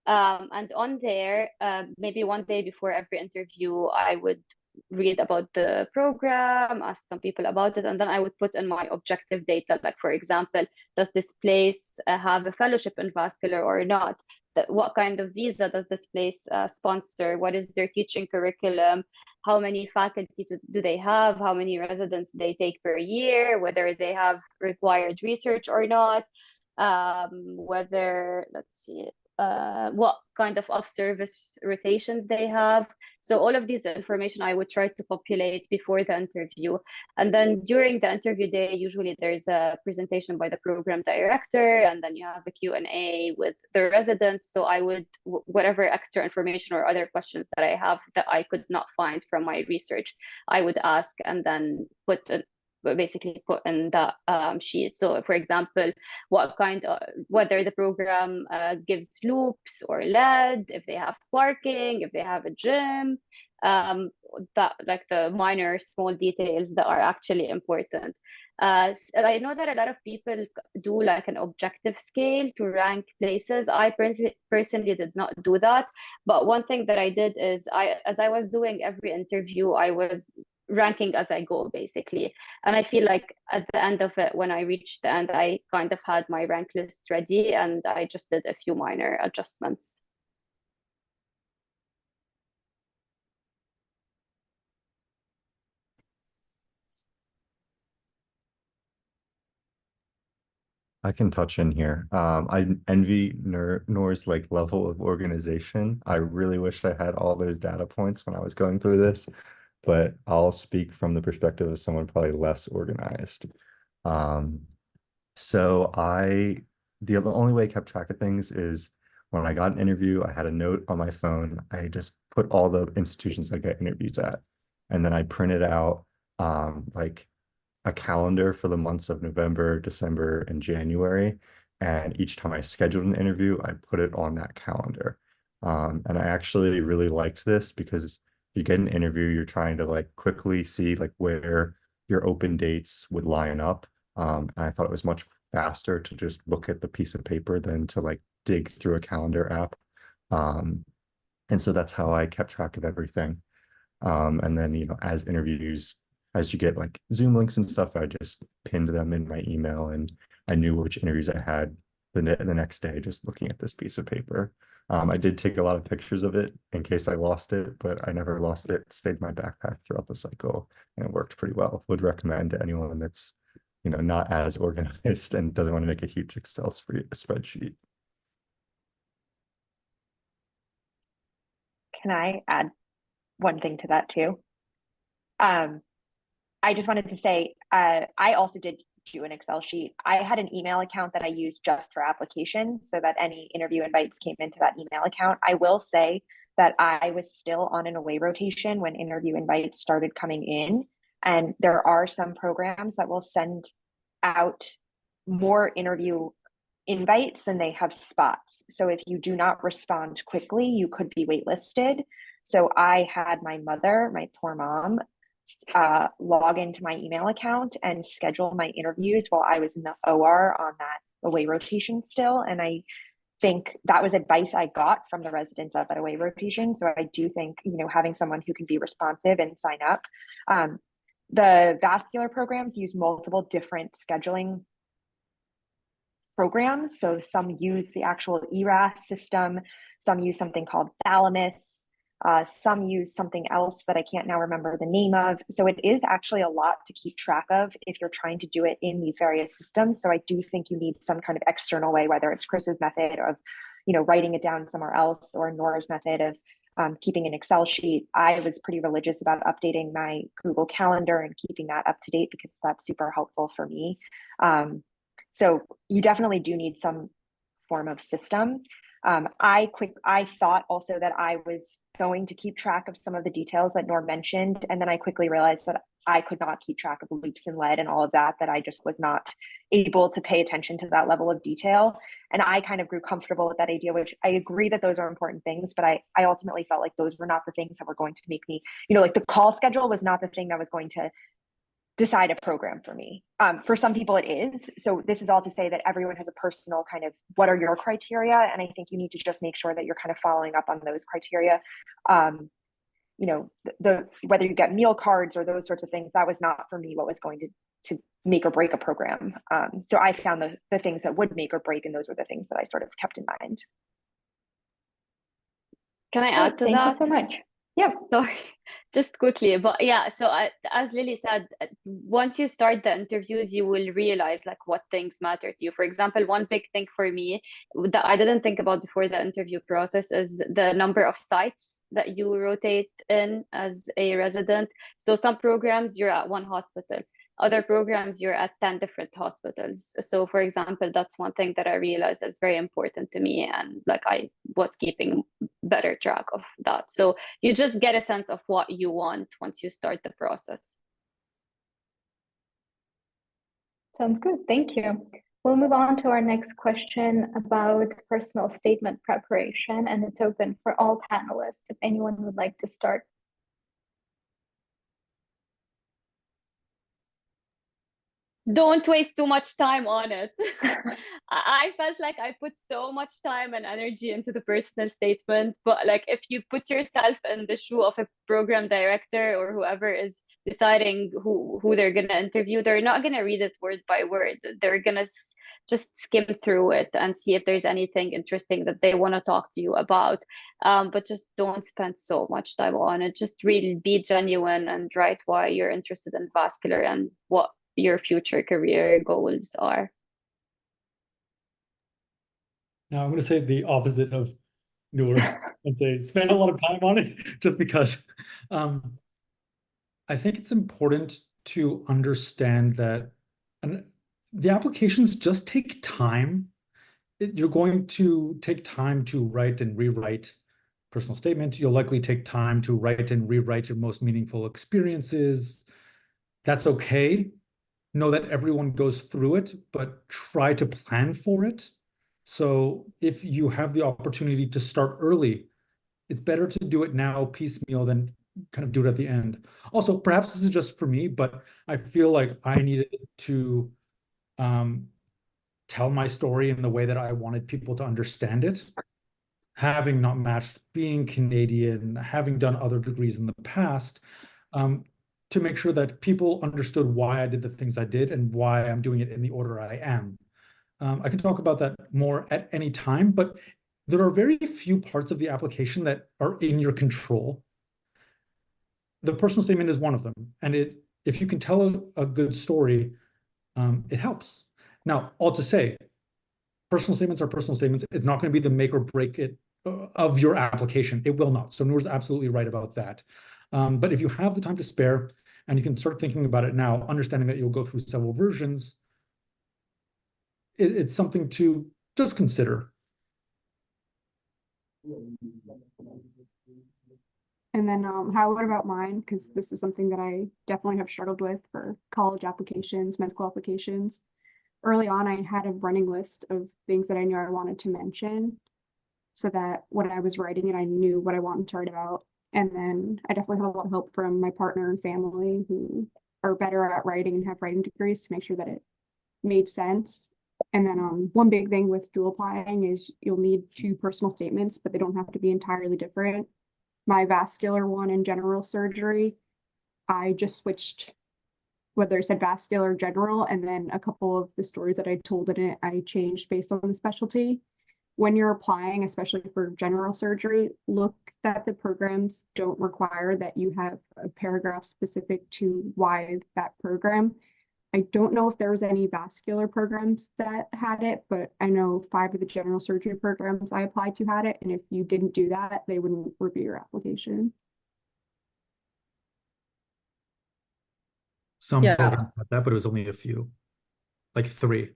And on there, maybe one day before every interview, I would read about the program, ask some people about it, and then I would put in my objective data. Like, for example, does this place have a fellowship in vascular or not? What kind of visa does this place sponsor? What is their teaching curriculum? How many faculty do they have? How many residents they take per year? Whether they have required research or not? Whether, let's see, what kind of off-service rotations they have. So all of these information I would try to populate before the interview. And then during the interview day, usually there's a presentation by the program director, and then you have a Q&A with the residents. So I would, whatever extra information or other questions that I have that I could not find from my research, I would ask and then basically put in that sheet. So for example, whether the program gives loops or LED, if they have parking, if they have a gym, that, like, the minor small details that are actually important. I know that a lot of people do like an objective scale to rank places. I personally did not do that, but one thing that I did is, as I was doing every interview, I was ranking as I go, basically. And I feel like at the end of it, when I reached the end, I kind of had my rank list ready, and I just did a few minor adjustments. I can touch in here. I envy Noor's like level of organization. I really wish I had all those data points when I was going through this, but I'll speak from the perspective of someone probably less organized. So the only way I kept track of things is when I got an interview, I had a note on my phone. I just put all the institutions I get interviews at, and then I printed out like a calendar for the months of November, December, and January. And each time I scheduled an interview, I put it on that calendar. And I actually really liked this because if you get an interview, you're trying to like quickly see like where your open dates would line up. And I thought it was much faster to just look at the piece of paper than to like dig through a calendar app. And so that's how I kept track of everything. And then, as you get like Zoom links and stuff, I just pinned them in my email, and I knew which interviews I had the next day just looking at this piece of paper. I did take a lot of pictures of it in case I lost it, but I never lost it. It stayed in my backpack throughout the cycle, and it worked pretty well. Would recommend to anyone that's, not as organized and doesn't want to make a huge Excel spreadsheet. Can I add one thing to that too? I just wanted to say, I also did do an Excel sheet. I had an email account that I used just for applications so that any interview invites came into that email account. I will say that I was still on an away rotation when interview invites started coming in. And there are some programs that will send out more interview invites than they have spots. So if you do not respond quickly, you could be waitlisted. So I had my mother, my poor mom, log into my email account and schedule my interviews while I was in the OR on that away rotation still. And I think that was advice I got from the residents of that away rotation. So I do think, having someone who can be responsive and sign up. The vascular programs use multiple different scheduling programs. So some use the actual ERAS system, some use something called Thalamus. Some use something else that I can't now remember the name of. So it is actually a lot to keep track of if you're trying to do it in these various systems. So I do think you need some kind of external way, whether it's Chris's method of, writing it down somewhere else, or Nora's method of keeping an Excel sheet. I was pretty religious about updating my Google Calendar and keeping that up to date because that's super helpful for me. So you definitely do need some form of system. I thought also that I was going to keep track of some of the details that Nor mentioned, and then I quickly realized that I could not keep track of loops and lead and all of that I just was not able to pay attention to that level of detail. And I kind of grew comfortable with that idea, which I agree that those are important things, but I ultimately felt like those were not the things that were going to make me, like the call schedule was not the thing that was going to decide a program for me. For some people it is. So this is all to say that everyone has a personal kind of, what are your criteria? And I think you need to just make sure that you're kind of following up on those criteria. Whether you get meal cards or those sorts of things, that was not for me what was going to make or break a program. So I found the things that would make or break, and those were the things that I sort of kept in mind. Can I add to that? Thank you so much. Yeah, sorry, just quickly, but yeah, so as Lily said, once you start the interviews, you will realize like what things matter to you. For example, one big thing for me that I didn't think about before the interview process is the number of sites that you rotate in as a resident. So some programs you're at one hospital, other programs you're at 10 different hospitals. So for example, that's one thing that I realized is very important to me, and like I was keeping better track of that. So you just get a sense of what you want once you start the process. Sounds good. Thank you. We'll move on to our next question about personal statement preparation, and it's open for all panelists if anyone would like to start. Don't waste too much time on it. I felt like I put so much time and energy into the personal statement, but like if you put yourself in the shoe of a program director or whoever is deciding who they're going to interview, they're not going to read it word by word. They're going to just skim through it and see if there's anything interesting that they want to talk to you about. But just don't spend so much time on it. Just really be genuine and write why you're interested in vascular and what your future career goals are. Now I'm going to say the opposite of Noor and say spend a lot of time on it, just because I think it's important to understand that the applications just take time. You're going to take time to write and rewrite personal statement. You'll likely take time to write and rewrite your most meaningful experiences. That's okay. Know that everyone goes through it, but try to plan for it. So if you have the opportunity to start early, it's better to do it now piecemeal than kind of do it at the end. Also, perhaps this is just for me, but I feel like I needed to tell my story in the way that I wanted people to understand it. Having not matched, being Canadian, having done other degrees in the past, to make sure that people understood why I did the things I did and why I'm doing it in the order I am. I can talk about that more at any time, but there are very few parts of the application that are in your control. The personal statement is one of them. And if you can tell a good story, it helps. Now, all to say, personal statements are personal statements. It's not going to be the make or break it of your application. It will not. So Noor's absolutely right about that. But if you have the time to spare and you can start thinking about it now, understanding that you'll go through several versions, it's something to just consider. And then what about mine? Because this is something that I definitely have struggled with for college applications, med school applications. Early on, I had a running list of things that I knew I wanted to mention so that when I was writing it, I knew what I wanted to write about. And then I definitely had a lot of help from my partner and family who are better at writing and have writing degrees to make sure that it made sense. And then one big thing with dual applying is you'll need 2 personal statements, but they don't have to be entirely different. My vascular one and general surgery, I just switched whether it said vascular or general, and then a couple of the stories that I told in it, I changed based on the specialty. when you're applying, especially for general surgery, look that the programs don't require that you have a paragraph specific to why that program. I don't know if there was any vascular programs that had it, but I know 5 of the general surgery programs I applied to had it. And if you didn't do that, they wouldn't review your application. Some Yeah. programs had that, but it was only a few, like 3.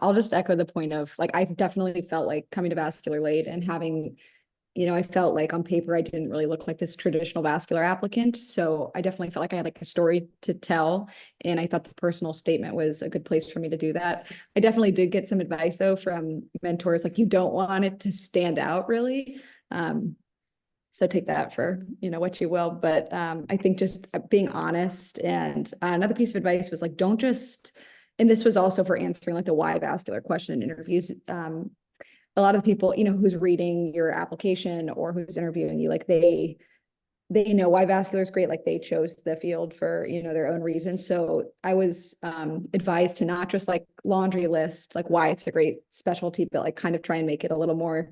I'll just echo the point of like, I've definitely felt like coming to vascular late and having, I felt like on paper, I didn't really look like this traditional vascular applicant. So I definitely felt like I had like a story to tell. And I thought the personal statement was a good place for me to do that. I definitely did get some advice though from mentors, like you don't want it to stand out really. So take that for, what you will. But I think just being honest, and another piece of advice was like, don't just, and this was also for answering like the why vascular question in interviews. A lot of people, who's reading your application or who's interviewing you, like they know why vascular is great. Like they chose the field for, their own reasons. So I was advised to not just like laundry list, like why it's a great specialty, but like kind of try and make it a little more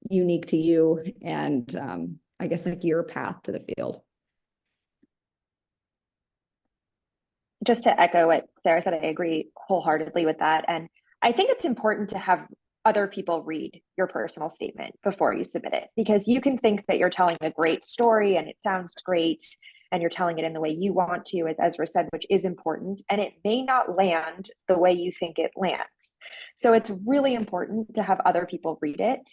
unique to you. And I guess like your path to the field. Just to echo what Sarah said, I agree wholeheartedly with that. And I think it's important to have other people read your personal statement before you submit it, because you can think that you're telling a great story and it sounds great and you're telling it in the way you want to, as Ezra said, which is important, and it may not land the way you think it lands. So it's really important to have other people read it.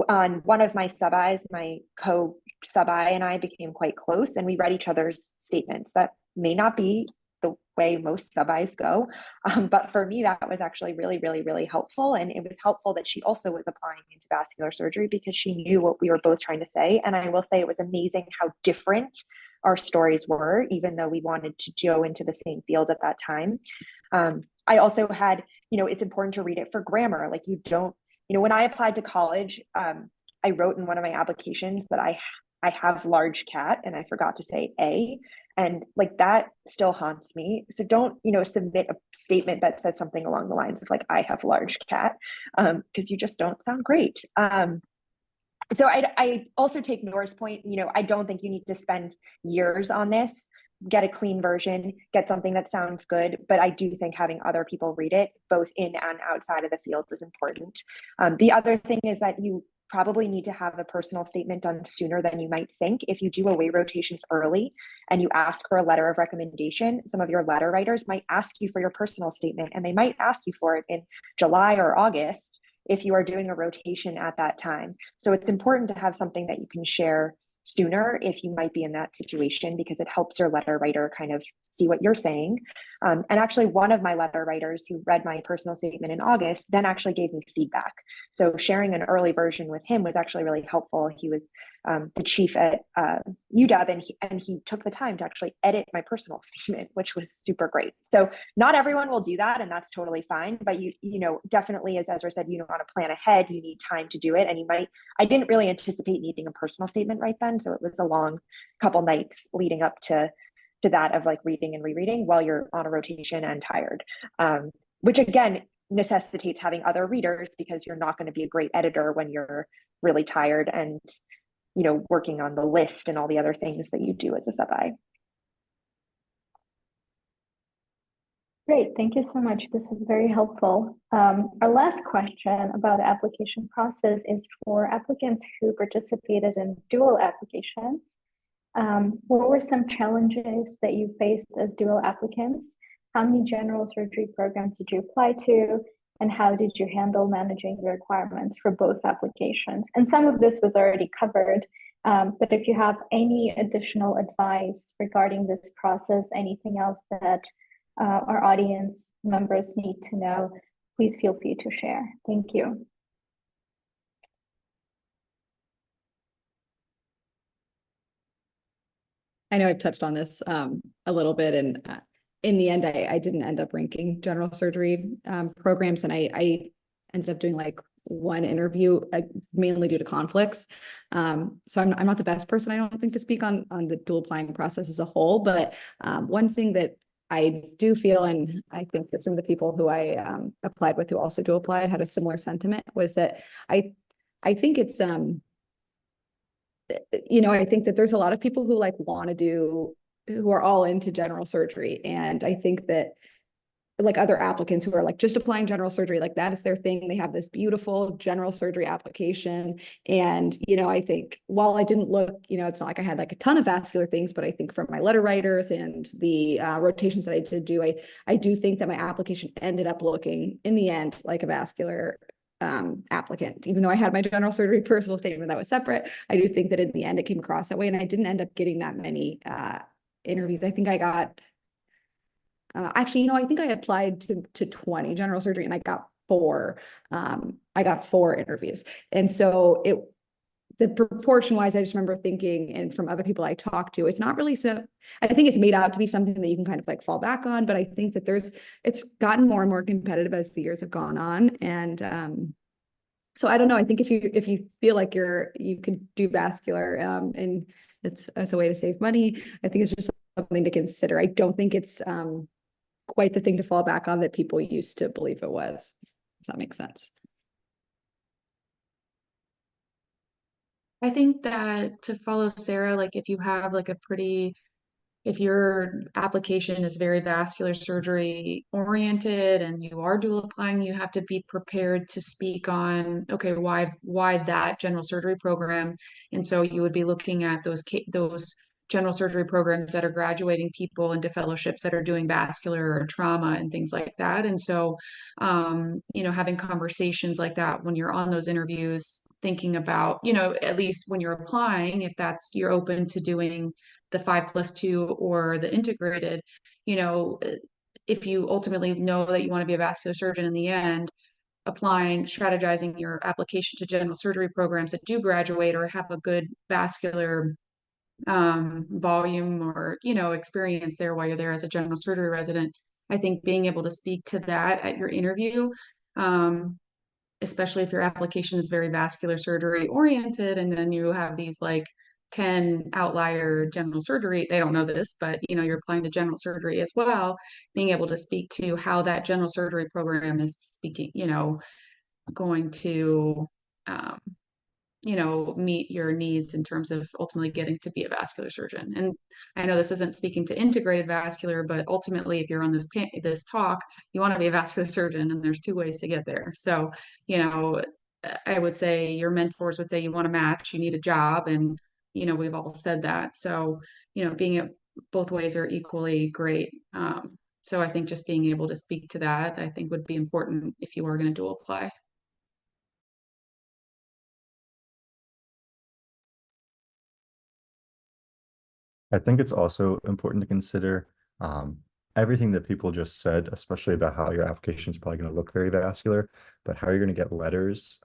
On one of my sub-Is, my co-sub-I and I became quite close, and we read each other's statements. That may not be the way most sub-Is go, but for me, that was actually really, really, really helpful. And it was helpful that she also was applying into vascular surgery because she knew what we were both trying to say. And I will say it was amazing how different our stories were, even though we wanted to go into the same field at that time. I also had, it's important to read it for grammar. Like you don't, when I applied to college, I wrote in one of my applications that I have large cat, and I forgot to say A, and like that still haunts me. So don't, submit a statement that says something along the lines of like, I have large cat, because you just don't sound great. So I also take Nora's point, I don't think you need to spend years on this. Get a clean version, get something that sounds good. But I do think having other people read it, both in and outside of the field, is important. The other thing is that you probably need to have a personal statement done sooner than you might think. If you do away rotations early and you ask for a letter of recommendation, some of your letter writers might ask you for your personal statement, and they might ask you for it in July or August if you are doing a rotation at that time. So it's important to have something that you can share sooner if you might be in that situation, because it helps your letter writer kind of see what you're saying. And actually, one of my letter writers who read my personal statement in August then actually gave me feedback. So sharing an early version with him was actually really helpful. He was the chief at UW, and he took the time to actually edit my personal statement, which was super great. So not everyone will do that, and that's totally fine. But you definitely, as Ezra said, want to plan ahead. You need time to do it, and I didn't really anticipate needing a personal statement right then, so it was a long couple nights leading up to that of like reading and rereading while you're on a rotation and tired, which again necessitates having other readers, because you're not going to be a great editor when you're really tired and working on the list and all the other things that you do as a sub-I. Great, thank you so much. This is very helpful. Our last question about the application process is for applicants who participated in dual applications. What were some challenges that you faced as dual applicants? How many general surgery programs did you apply to? And how did you handle managing the requirements for both applications? And some of this was already covered, but if you have any additional advice regarding this process, anything else that our audience members need to know, please feel free to share. Thank you. I know I've touched on this a little bit, and in the end, I didn't end up ranking general surgery programs, and I ended up doing like one interview, mainly due to conflicts. So I'm not the best person, I don't think, to speak on the dual applying process as a whole. But one thing that I do feel, and I think that some of the people who I applied with who also dual applied had a similar sentiment, was that I think it's I think that there's a lot of people who like want to do, who are all into general surgery. And I think that like other applicants who are like just applying general surgery, like that is their thing. They have this beautiful general surgery application. And, I think while I didn't look, it's not like I had like a ton of vascular things, but I think from my letter writers and the rotations that I did do, I do think that my application ended up looking in the end like a vascular applicant. Even though I had my general surgery personal statement that was separate, I do think that in the end it came across that way. And I didn't end up getting that many interviews. I think I got actually, I think I applied to 20 general surgery and I got 4. I got 4 interviews. And so the proportion wise, I just remember thinking, and from other people I talked to, it's not really so, I think it's made out to be something that you can kind of like fall back on, but I think that it's gotten more and more competitive as the years have gone on. And so I don't know, I think if you feel like you could do vascular and it's as a way to save money, I think it's just something to consider. I don't think it's quite the thing to fall back on that people used to believe it was, if that makes sense. I think that to follow Sarah, like if you have like if your application is very vascular surgery oriented and you are dual applying, you have to be prepared to speak on, okay, why that general surgery program? And so you would be looking at those general surgery programs that are graduating people into fellowships that are doing vascular or trauma and things like that. And so, having conversations like that when you're on those interviews, thinking about, at least when you're applying, if you're open to doing the 5+2 or the integrated, if you ultimately know that you want to be a vascular surgeon in the end, strategizing your application to general surgery programs that do graduate or have a good vascular volume or, experience there while you're there as a general surgery resident. I think being able to speak to that at your interview, especially if your application is very vascular surgery oriented, and then you have these like 10 outlier general surgery, they don't know this, but you're applying to general surgery as well, being able to speak to how that general surgery program is going to um, meet your needs in terms of ultimately getting to be a vascular surgeon. And I know this isn't speaking to integrated vascular, but ultimately, if you're on this talk, you want to be a vascular surgeon, and there's 2 ways to get there. So, I would say your mentors would say you want to match, you need a job, and we've all said that. So, being both ways are equally great. So I think just being able to speak to that, I think would be important if you are going to dual apply. I think it's also important to consider um, everything that people just said, especially about how your application is probably going to look very vascular, but how you're going to get letters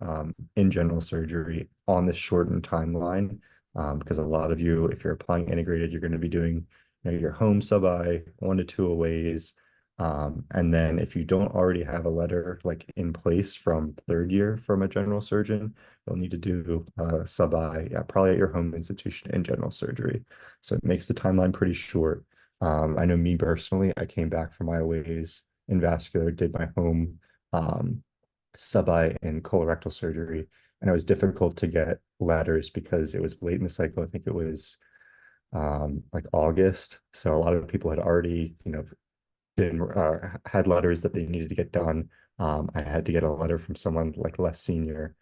in general surgery on this shortened timeline. Because a lot of you, if you're applying integrated, you're going to be doing your home sub-I, 1 to 2 aways. And then if you don't already have a letter like in place from 3rd year from a general surgeon, you'll need to do sub-I, probably at your home institution in general surgery. So it makes the timeline pretty short. I know me personally, I came back from my aways in vascular, did my home sub-I in colorectal surgery, and it was difficult to get letters because it was late in the cycle. I think it was like August. So a lot of people had already, had letters that they needed to get done. I had to get a letter from someone like less senior.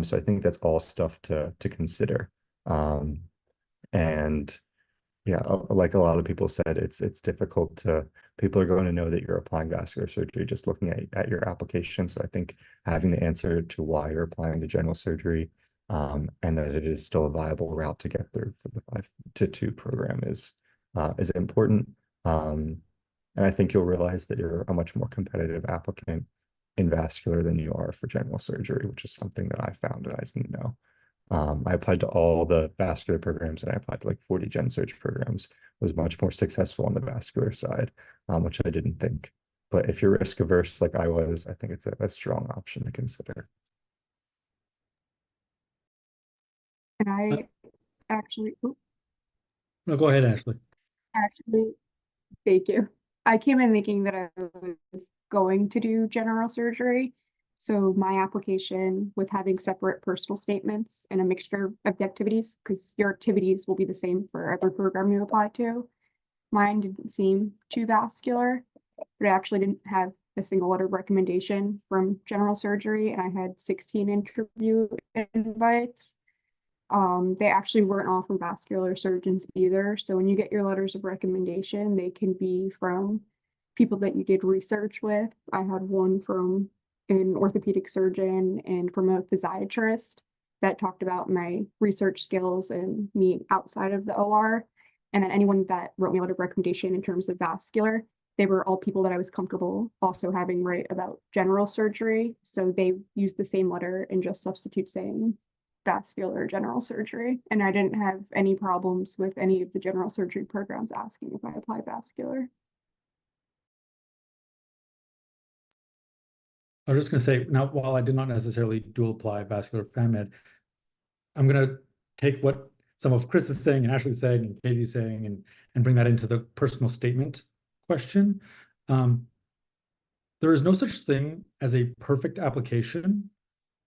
So I think that's all stuff to consider. And yeah, like a lot of people said, it's difficult people are going to know that you're applying vascular surgery just looking at your application. So I think having the answer to why you're applying to general surgery, and that it is still a viable route to get through for the 5+2 program is important. And I think you'll realize that you're a much more competitive applicant in vascular than you are for general surgery, which is something that I found that I didn't know. I applied to all the vascular programs and I applied to like 40 gen surge programs, was much more successful on the vascular side, which I didn't think. But if you're risk averse like I was, I think it's a strong option to consider. And I actually, No, go ahead, Ashley. actually, thank you. I came in thinking that I was going to do general surgery. So my application with having separate personal statements and a mixture of the activities, because your activities will be the same for every program you apply to. Mine didn't seem too vascular, but I actually didn't have a single letter of recommendation from general surgery, and I had 16 interview invites. They actually weren't all from vascular surgeons either. So when you get your letters of recommendation, they can be from people that you did research with. I had one from an orthopedic surgeon and from a physiatrist that talked about my research skills and me outside of the OR. And then anyone that wrote me a letter of recommendation in terms of vascular, they were all people that I was comfortable also having write about general surgery. So they used the same letter and just substitute saying vascular general surgery. And I didn't have any problems with any of the general surgery programs asking if I applied vascular. I was just going to say, now, while I did not necessarily dual apply vascular FAMED, I'm going to take what some of Chris is saying and Ashley's saying and Katie's saying and bring that into the personal statement question. There is no such thing as a perfect application.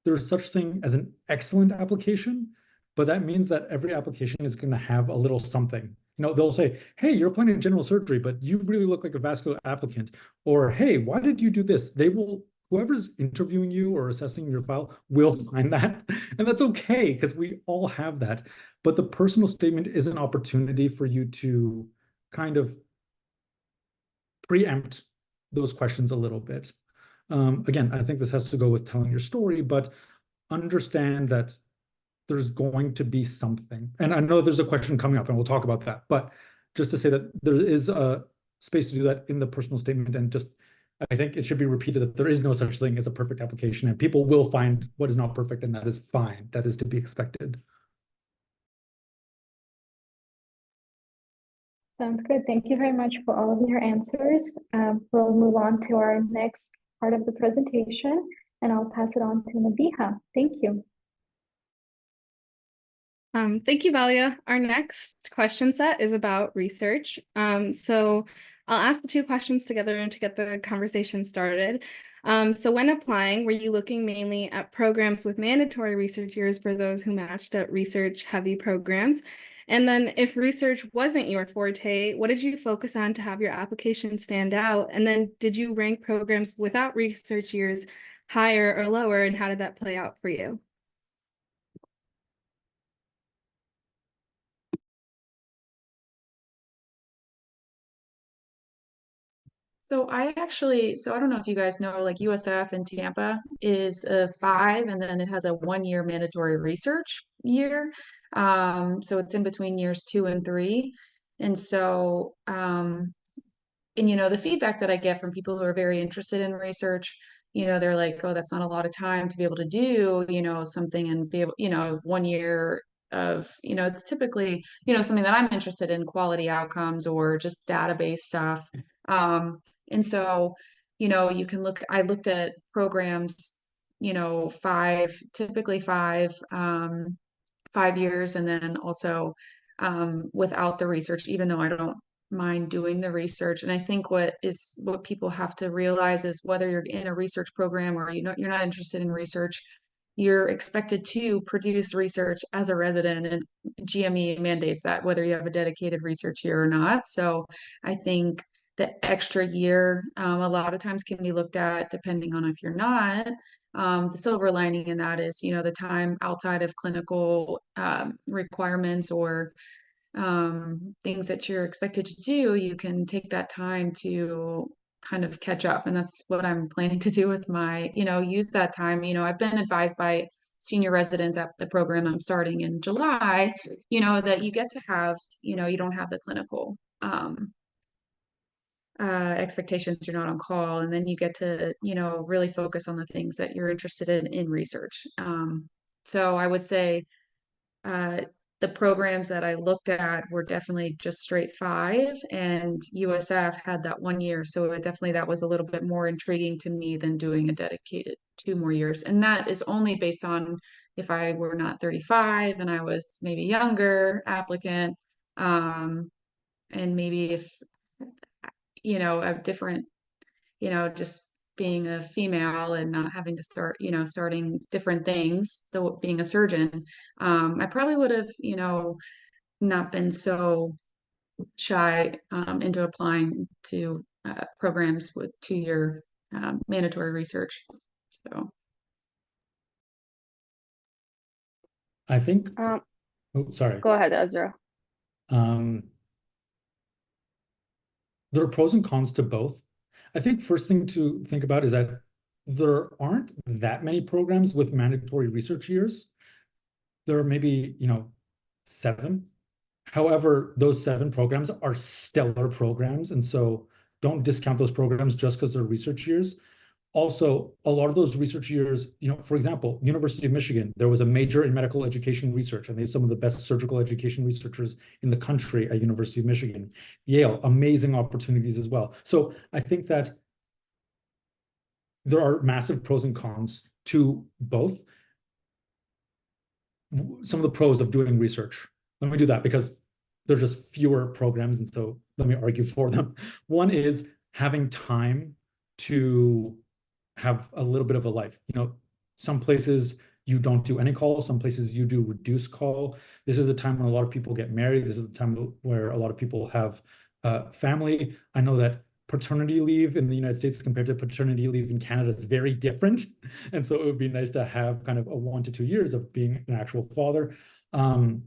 There is such thing as an excellent application, but that means that every application is going to have a little something. You know, they'll say, hey, you're applying to general surgery, but you really look like a vascular applicant. Or, hey, why did you do this? They will, whoever's interviewing you or assessing your file will find that. And that's okay, because we all have that. But the personal statement is an opportunity for you to kind of preempt those questions a little bit. Again, I think this has to go with telling your story, but understand that there's going to be something. And I know there's a question coming up and we'll talk about that, but just to say that there is a space to do that in the personal statement. And just, I think it should be repeated that there is no such thing as a perfect application, and people will find what is not perfect, and that is fine. That is to be expected. Sounds good. Thank you very much for all of your answers. We'll move on to our next part of the presentation, and I'll pass it on to Nabiha. Thank you. Thank you, Valia. Our next question set is about research. So I'll ask the two questions together to get the conversation started. So when applying, were you looking mainly at programs with mandatory research years for those who matched at research-heavy programs? And then if research wasn't your forte, what did you focus on to have your application stand out? And then did you rank programs without research years higher or lower, and how did that play out for you? So I don't know if you guys know, like USF in Tampa is a 5, and then it has a 1-year mandatory research year. So it's in between years 2 and 3. And so, and the feedback that I get from people who are very interested in research, they're like, oh, that's not a lot of time to be able to do, something and be able, 1 year of, it's typically, something that I'm interested in, quality outcomes or just database stuff. And so, I looked at programs, typically 5 years, and then also without the research, even though I don't mind doing the research. And I think what people have to realize is whether you're in a research program or you're not interested in research, you're expected to produce research as a resident, and GME mandates that whether you have a dedicated research year or not. So I think the extra year a lot of times can be looked at depending on if you're not. The silver lining in that is, the time outside of clinical requirements or things that you're expected to do, you can take that time to kind of catch up. And that's what I'm planning to do with use that time. I've been advised by senior residents at the program I'm starting in July, that you get to have, you don't have the clinical expectations, you're not on call, and then you get to really focus on the things that you're interested in research. So I would say the programs that I looked at were definitely just straight 5, and USF had that 1 year, so that was a little bit more intriguing to me than doing a dedicated 2 more years. And that is only based on if I were not 35 and I was maybe younger applicant, and maybe if a different, just being a female and not having to start, starting different things, so being a surgeon, I probably would have, not been so shy into applying to programs with 2-year mandatory research. So I think, Oh, sorry. go ahead, Ezra. There are pros and cons to both. I think first thing to think about is that there aren't that many programs with mandatory research years. There are maybe, 7. However, those 7 programs are stellar programs. And so don't discount those programs just because they're research years. Also, a lot of those research years, for example, University of Michigan, there was a major in medical education research, and they have some of the best surgical education researchers in the country at University of Michigan. Yale, amazing opportunities as well. So I think that there are massive pros and cons to both. Some of the pros of doing research. Let me do that because there are just fewer programs, and so let me argue for them. One is having time to have a little bit of a life. Some places you don't do any call, some places you do reduced call. This is the time when a lot of people get married. This is the time where a lot of people have family. I know that paternity leave in the United States compared to paternity leave in Canada is very different. And so it would be nice to have kind of a 1 to 2 years of being an actual father. In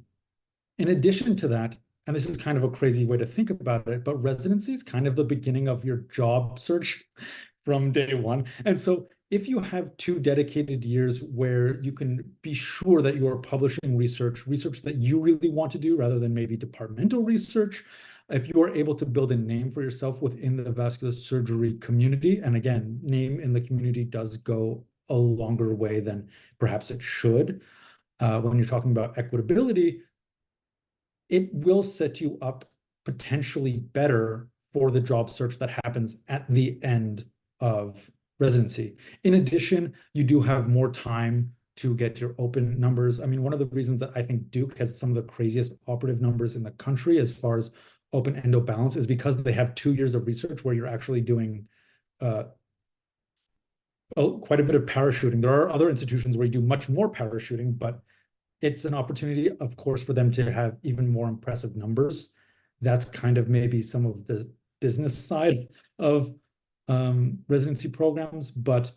addition to that, and this is kind of a crazy way to think about it, but residency is kind of the beginning of your job search from day one. And so if you have 2 dedicated years where you can be sure that you are publishing research that you really want to do rather than maybe departmental research, if you are able to build a name for yourself within the vascular surgery community, and again, name in the community does go a longer way than perhaps it should. When you're talking about equitability, it will set you up potentially better for the job search that happens at the end of residency. In addition, you do have more time to get your open numbers. I mean, one of the reasons that I think Duke has some of the craziest operative numbers in the country as far as open endo balance is because they have 2 years of research where you're actually doing quite a bit of parachuting. There are other institutions where you do much more parachuting, but it's an opportunity, of course, for them to have even more impressive numbers. That's kind of maybe some of the business side of residency programs. But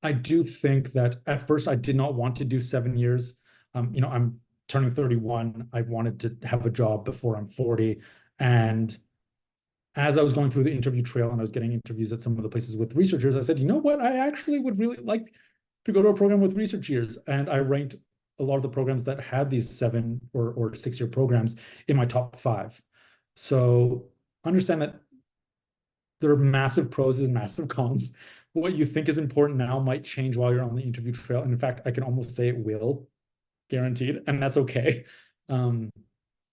I do think that at first I did not want to do 7 years. I'm turning 31. I wanted to have a job before I'm 40. And as I was going through the interview trail and I was getting interviews at some of the places with researchers, I said, you know what, I actually would really like to go to a program with research years. And I ranked a lot of the programs that had these 7 or 6-year programs in my top 5. So understand that there are massive pros and massive cons. What you think is important now might change while you're on the interview trail. And in fact, I can almost say it will, guaranteed, and that's okay.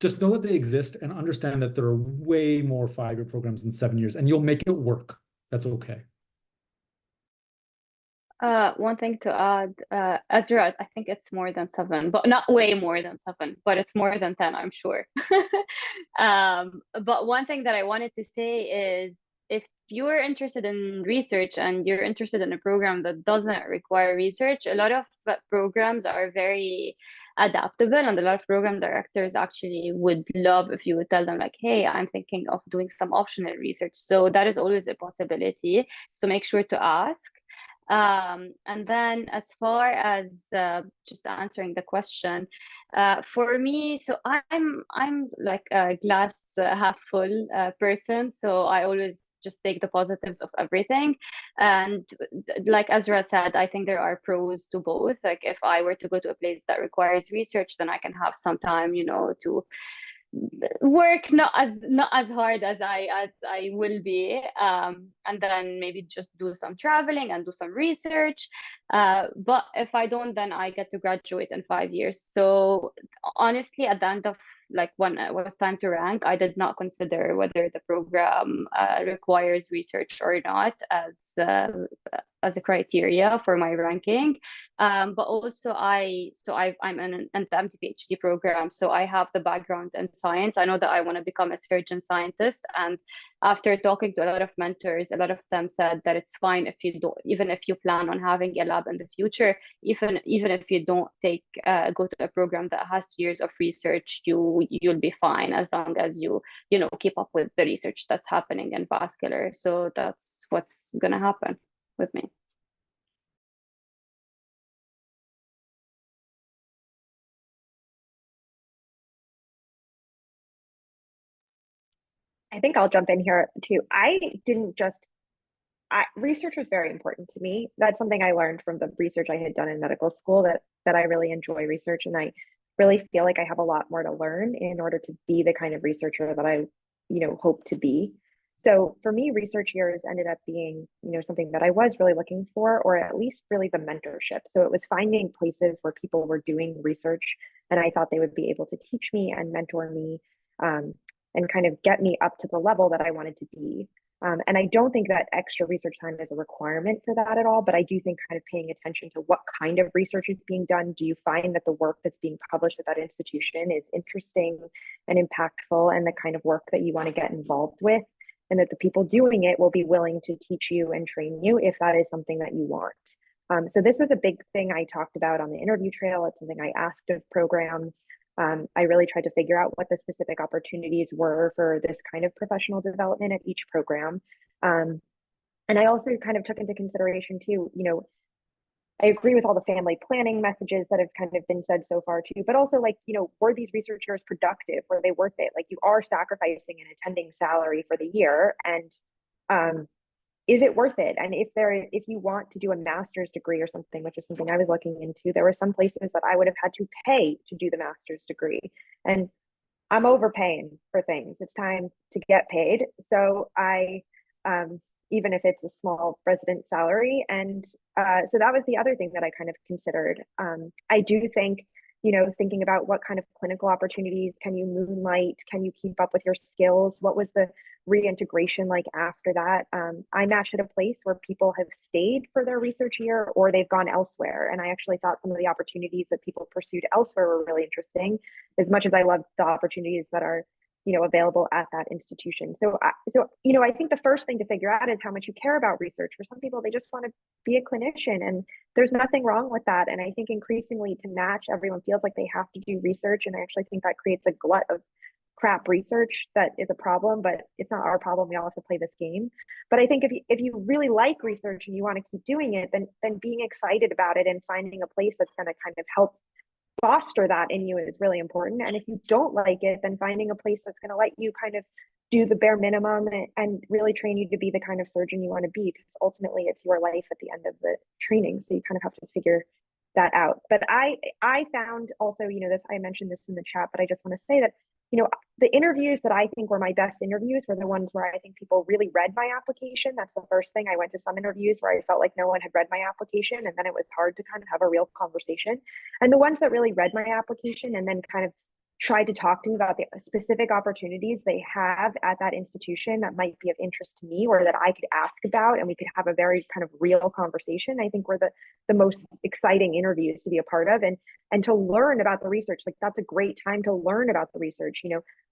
Just know that they exist and understand that there are way more 5-year programs than 7 years, and you'll make it work. That's okay. One thing to add, Ezra, I think it's more than 7, but not way more than 7, but it's more than 10, I'm sure. But one thing that I wanted to say is if you're interested in research and you're interested in a program that doesn't require research, a lot of programs are very adaptable, and a lot of program directors actually would love if you would tell them like, hey, I'm thinking of doing some optional research. So that is always a possibility. So make sure to ask. And then as far as just answering the question, for me, so I'm like a glass half full person. So I always just take the positives of everything. And like Ezra said, I think there are pros to both. Like if I were to go to a place that requires research, then I can have some time, to work not as hard as I will be, and then maybe just do some traveling and do some research. But if I don't, then I get to graduate in 5 years. So honestly, at the end of like when it was time to rank, I did not consider whether the program requires research or not as a criteria for my ranking. But also I'm in the MD PhD program, so I have the background in science. I know that I want to become a surgeon scientist, and after talking to a lot of mentors, a lot of them said that it's fine if you don't, even if you plan on having a lab in the future, even if you don't go to a program that has 2 years of research, you'll be fine as long as you keep up with the research that's happening in vascular. So that's what's gonna happen with me. I think I'll jump in here too. Research was very important to me. That's something I learned from the research I had done in medical school, that I really enjoy research, and I really feel like I have a lot more to learn in order to be the kind of researcher that I, hope to be. So for me, research years ended up being, something that I was really looking for, or at least really the mentorship. So it was finding places where people were doing research, and I thought they would be able to teach me and mentor me, and kind of get me up to the level that I wanted to be. And I don't think that extra research time is a requirement for that at all, but I do think kind of paying attention to what kind of research is being done. Do you find that the work that's being published at that institution is interesting and impactful, and the kind of work that you want to get involved with, and that the people doing it will be willing to teach you and train you if that is something that you want? So this was a big thing I talked about on the interview trail. It's something I asked of programs. I really tried to figure out what the specific opportunities were for this kind of professional development at each program. And I also kind of took into consideration too, I agree with all the family planning messages that have kind of been said so far too, but also like, were these research years productive? Were they worth it? Like, you are sacrificing an attending salary for the year, and is it worth it? And if you want to do a master's degree or something, which is something I was looking into, there were some places that I would have had to pay to do the master's degree. And I'm overpaying for things. It's time to get paid. So even if it's a small resident salary. And so that was the other thing that I kind of considered. I do think, thinking about what kind of clinical opportunities can you moonlight, can you keep up with your skills? What was the reintegration like after that? I matched at a place where people have stayed for their research year, or they've gone elsewhere. And I actually thought some of the opportunities that people pursued elsewhere were really interesting, as much as I love the opportunities that are available at that institution. So I think the first thing to figure out is how much you care about research. For some people, they just want to be a clinician, and there's nothing wrong with that. And I think increasingly to match, everyone feels like they have to do research, and I actually think that creates a glut of crap research that is a problem, but it's not our problem. We all have to play this game. But I think if you really like research and you want to keep doing it, then being excited about it and finding a place that's going to kind of help foster that in you is really important. And if you don't like it, then finding a place that's going to let you kind of do the bare minimum and really train you to be the kind of surgeon you want to be, because ultimately it's your life at the end of the training. So you kind of have to figure that out. But I found also, I mentioned this in the chat, but I just want to say that, the interviews that I think were my best interviews were the ones where I think people really read my application. That's the first thing. I went to some interviews where I felt like no one had read my application, and then it was hard to kind of have a real conversation. And the ones that really read my application and then kind of tried to talk to me about the specific opportunities they have at that institution that might be of interest to me, or that I could ask about, and we could have a very kind of real conversation, I think were the most exciting interviews to be a part of, and to learn about the research. Like, that's a great time to learn about the research.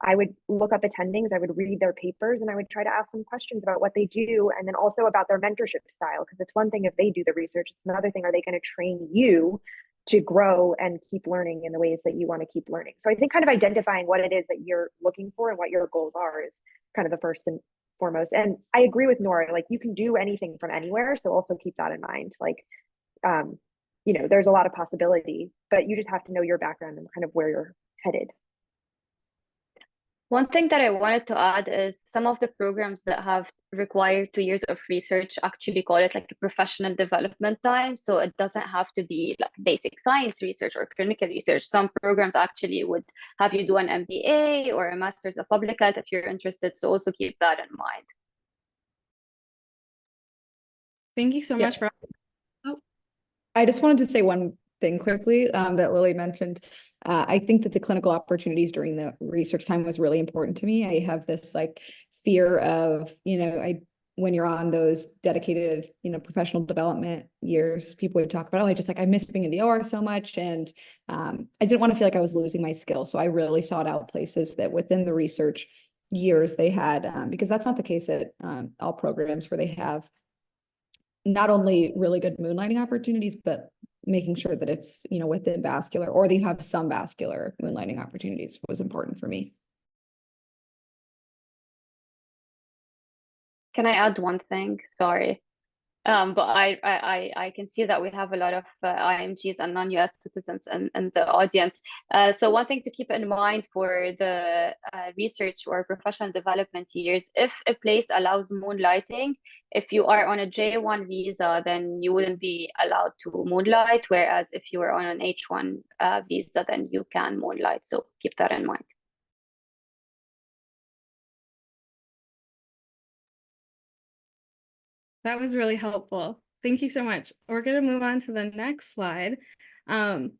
I would look up attendings, I would read their papers, and I would try to ask them questions about what they do, and then also about their mentorship style, because it's one thing if they do the research, it's another thing, are they going to train you to grow and keep learning in the ways that you want to keep learning? So I think kind of identifying what it is that you're looking for and what your goals are is kind of the first and foremost. And I agree with Nora, like, you can do anything from anywhere. So also keep that in mind. Like, there's a lot of possibility, but you just have to know your background and kind of where you're headed. One thing that I wanted to add is some of the programs that have required 2 years of research actually call it like a professional development time. So it doesn't have to be like basic science research or clinical research. Some programs actually would have you do an MBA or a Master's of Public Health if you're interested. So also keep that in mind. Thank you so much for. I just wanted to say one thing quickly that Lily mentioned. I think that the clinical opportunities during the research time was really important to me. I have this like fear of, when you're on those dedicated, professional development years, people would talk about, I miss being in the OR so much. And I didn't want to feel like I was losing my skills. So I really sought out places that within the research years they had, because that's not the case at all programs where they have not only really good moonlighting opportunities, but making sure that it's, within vascular, or that you have some vascular moonlighting opportunities was important for me. Can I add one thing? Sorry. But I can see that we have a lot of IMGs and non-US citizens in the audience. So one thing to keep in mind for the research or professional development years, if a place allows moonlighting, if you are on a J1 visa, then you wouldn't be allowed to moonlight, whereas if you are on an H1 visa, then you can moonlight. So keep that in mind. That was really helpful. Thank you so much. We're going to move on to the next slide,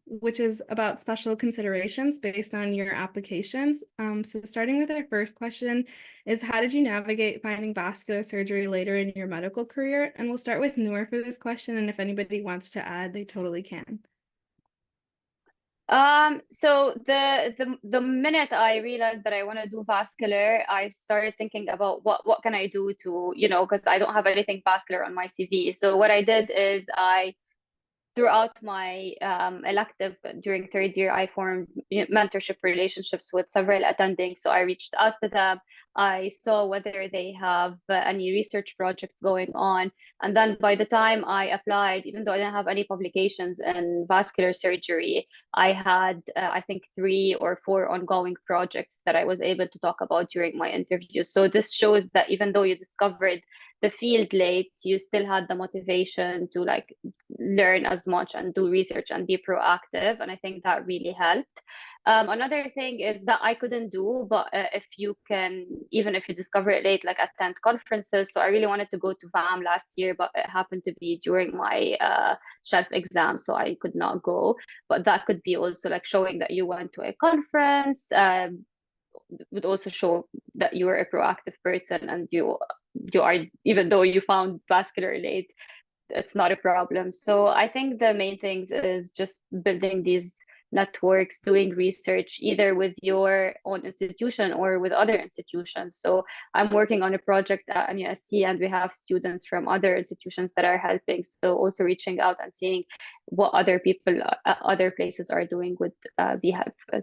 which is about special considerations based on your applications. So starting with our first question is, how did you navigate finding vascular surgery later in your medical career? And we'll start with Noor for this question, and if anybody wants to add, they totally can. So the minute I realized that I want to do vascular, I started thinking about what can I do to, because I don't have anything vascular on my CV. So what I did is throughout my elective during third year, I formed mentorship relationships with several attending. So I reached out to them. I saw whether they have any research projects going on. And then by the time I applied, even though I didn't have any publications in vascular surgery, I had, I think, 3 or 4 ongoing projects that I was able to talk about during my interview. So this shows that even though you discovered the field late, you still had the motivation to learn as much and do research and be proactive. And I think that really helped. Another thing is that I couldn't do, but if you can, even if you discover it late, attend conferences. So I really wanted to go to VAM last year, but it happened to be during my shelf exam, so I could not go. But that could be also showing that you went to a conference, would also show that you are a proactive person and you are, even though you found vascular late, it's not a problem. So I think the main things is just building these networks, doing research either with your own institution or with other institutions. So I'm working on a project at MUSC, and we have students from other institutions that are helping. So also reaching out and seeing what other people, other places are doing would be helpful.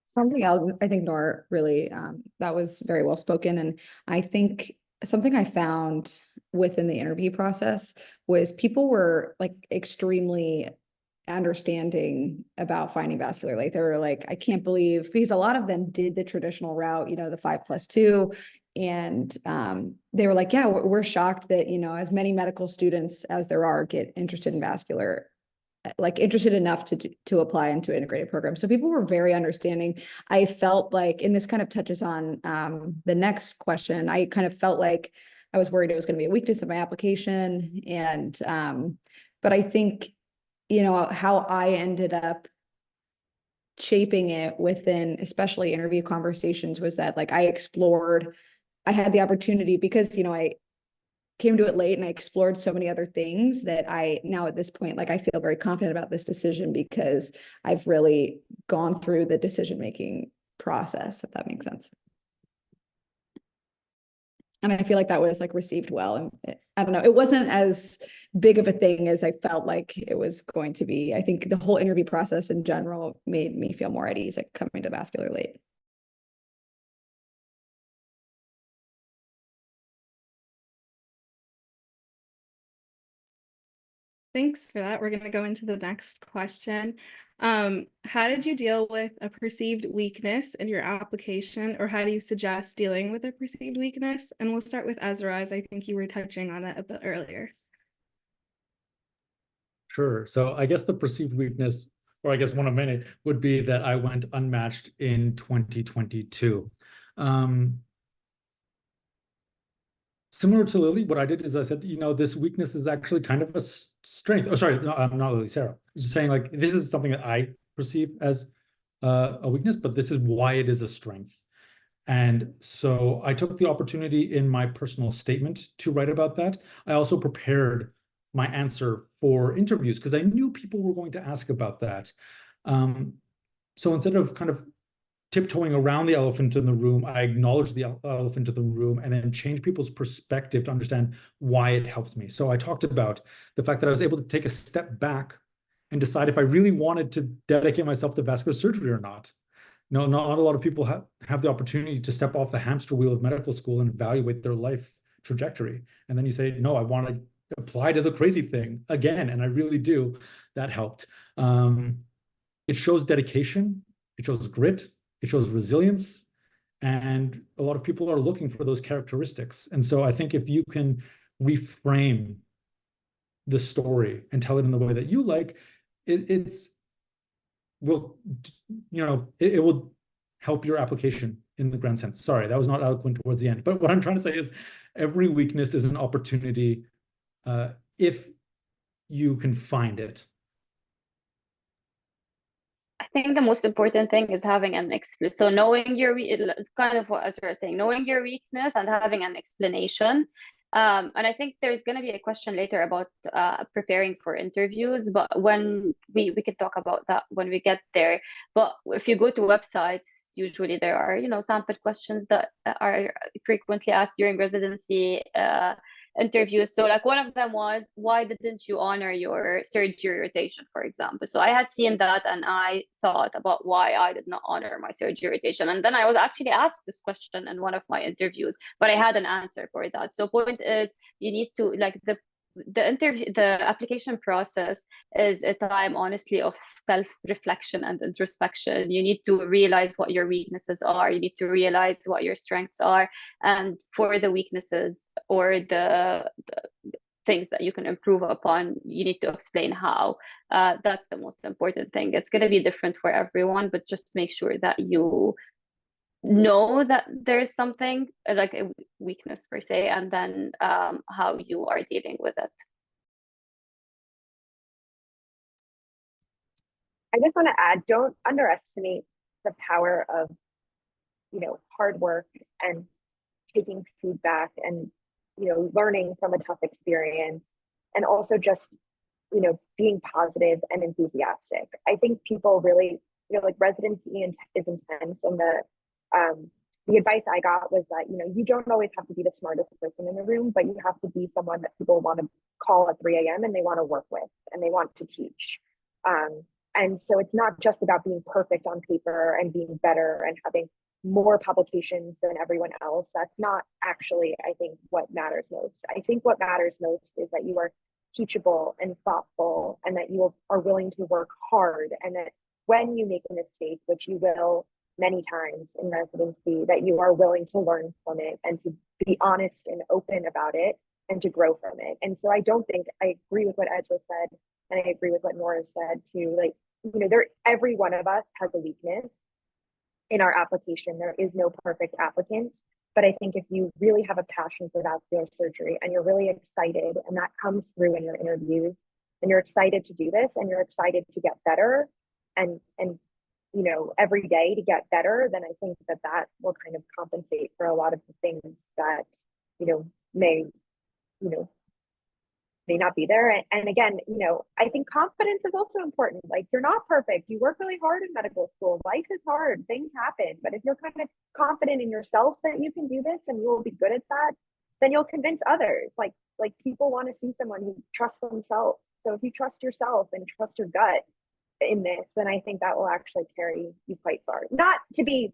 Something else, I think Nora really, that was very well spoken. And I think something I found within the interview process was people were extremely understanding about finding vascular late. They were like, I can't believe, because a lot of them did the traditional route, the 5+2. And they were like, yeah, we're shocked that, as many medical students as there are get interested in vascular, interested enough to apply into integrated programs. So people were very understanding. I felt like, and this kind of touches on the next question, I kind of felt like I was worried it was going to be a weakness of my application. And, but I think, how I ended up shaping it within, especially interview conversations, was that I had the opportunity because, I came to it late and I explored so many other things that I now at this point, I feel very confident about this decision because I've really gone through the decision-making process, if that makes sense. And I feel like that was received well. And I don't know, it wasn't as big of a thing as I felt like it was going to be. I think the whole interview process in general made me feel more at ease coming to vascular late. Thanks for that. We're going to go into the next question. How did you deal with a perceived weakness in your application, or how do you suggest dealing with a perceived weakness? And we'll start with Ezra, as I think you were touching on that a bit earlier. Sure. So I guess the perceived weakness, or I guess one of many, would be that I went unmatched in 2022. similar to Lily, what I did is I said, this weakness is actually kind of a strength. Oh, sorry, no, I'm not Lily, Sarah. Just saying, like, this is something that I perceive as a weakness, but this is why it is a strength. And so I took the opportunity in my personal statement to write about that. I also prepared my answer for interviews because I knew people were going to ask about that. So instead of kind of tiptoeing around the elephant in the room, I acknowledged the elephant in the room and then changed people's perspective to understand why it helped me. So I talked about the fact that I was able to take a step back and decide if I really wanted to dedicate myself to vascular surgery or not. No, not a lot of people have the opportunity to step off the hamster wheel of medical school and evaluate their life trajectory. And then you say, no, I want to apply to the crazy thing again. And I really do. That helped. It shows dedication. It shows grit. It shows resilience. And a lot of people are looking for those characteristics. And so I think if you can reframe the story and tell it in the way that you like, it will help your application in the grand sense. Sorry, that was not eloquent towards the end. But what I'm trying to say is every weakness is an opportunity if you can find it. I think the most important thing is having an so knowing your kind of what Ezra was saying, knowing your weakness and having an explanation. And I think there's going to be a question later about preparing for interviews, but when we can talk about that when we get there. But if you go to websites, usually there are sample questions that are frequently asked during residency interviews. So like one of them was, why didn't you honor your surgery rotation, for example? So I had seen that and I thought about why I did not honor my surgery rotation. And then I was actually asked this question in one of my interviews, but I had an answer for that. So point is, you need to like the application process is a time honestly of self-reflection and introspection. You need to realize what your weaknesses are, you need to realize what your strengths are, and for the weaknesses or the things that you can improve upon, you need to explain how. That's the most important thing. It's going to be different for everyone, but just make sure that you know that there's something like a weakness per se, and then how you are dealing with it. I just want to add, don't underestimate the power of, hard work and taking feedback and, learning from a tough experience, and also just, being positive and enthusiastic. I think people really, like residency is intense, and the advice I got was that, you don't always have to be the smartest person in the room, but you have to be someone that people want to call at 3 a.m. and they want to work with and they want to teach. And so it's not just about being perfect on paper and being better and having more publications than everyone else. That's not actually, I think, what matters most. I think what matters most is that you are teachable and thoughtful, and that you are willing to work hard, and that when you make a mistake, which you will many times in residency, that you are willing to learn from it and to be honest and open about it and to grow from it. And so I agree with what Ezra said, and I agree with what Nora said too. Like, every one of us has a weakness in our application. There is no perfect applicant. But I think if you really have a passion for vascular surgery and you're really excited, and that comes through in your interviews, and you're excited to do this and you're excited to get better and every day to get better, then I think that will kind of compensate for a lot of the things that, may not be there. And again, I think confidence is also important. Like, you're not perfect. You work really hard in medical school. Life is hard. Things happen. But if you're kind of confident in yourself that you can do this and you will be good at that, then you'll convince others. Like people want to see someone who trusts themselves. So if you trust yourself and trust your gut in this, then I think that will actually carry you quite far. Not to be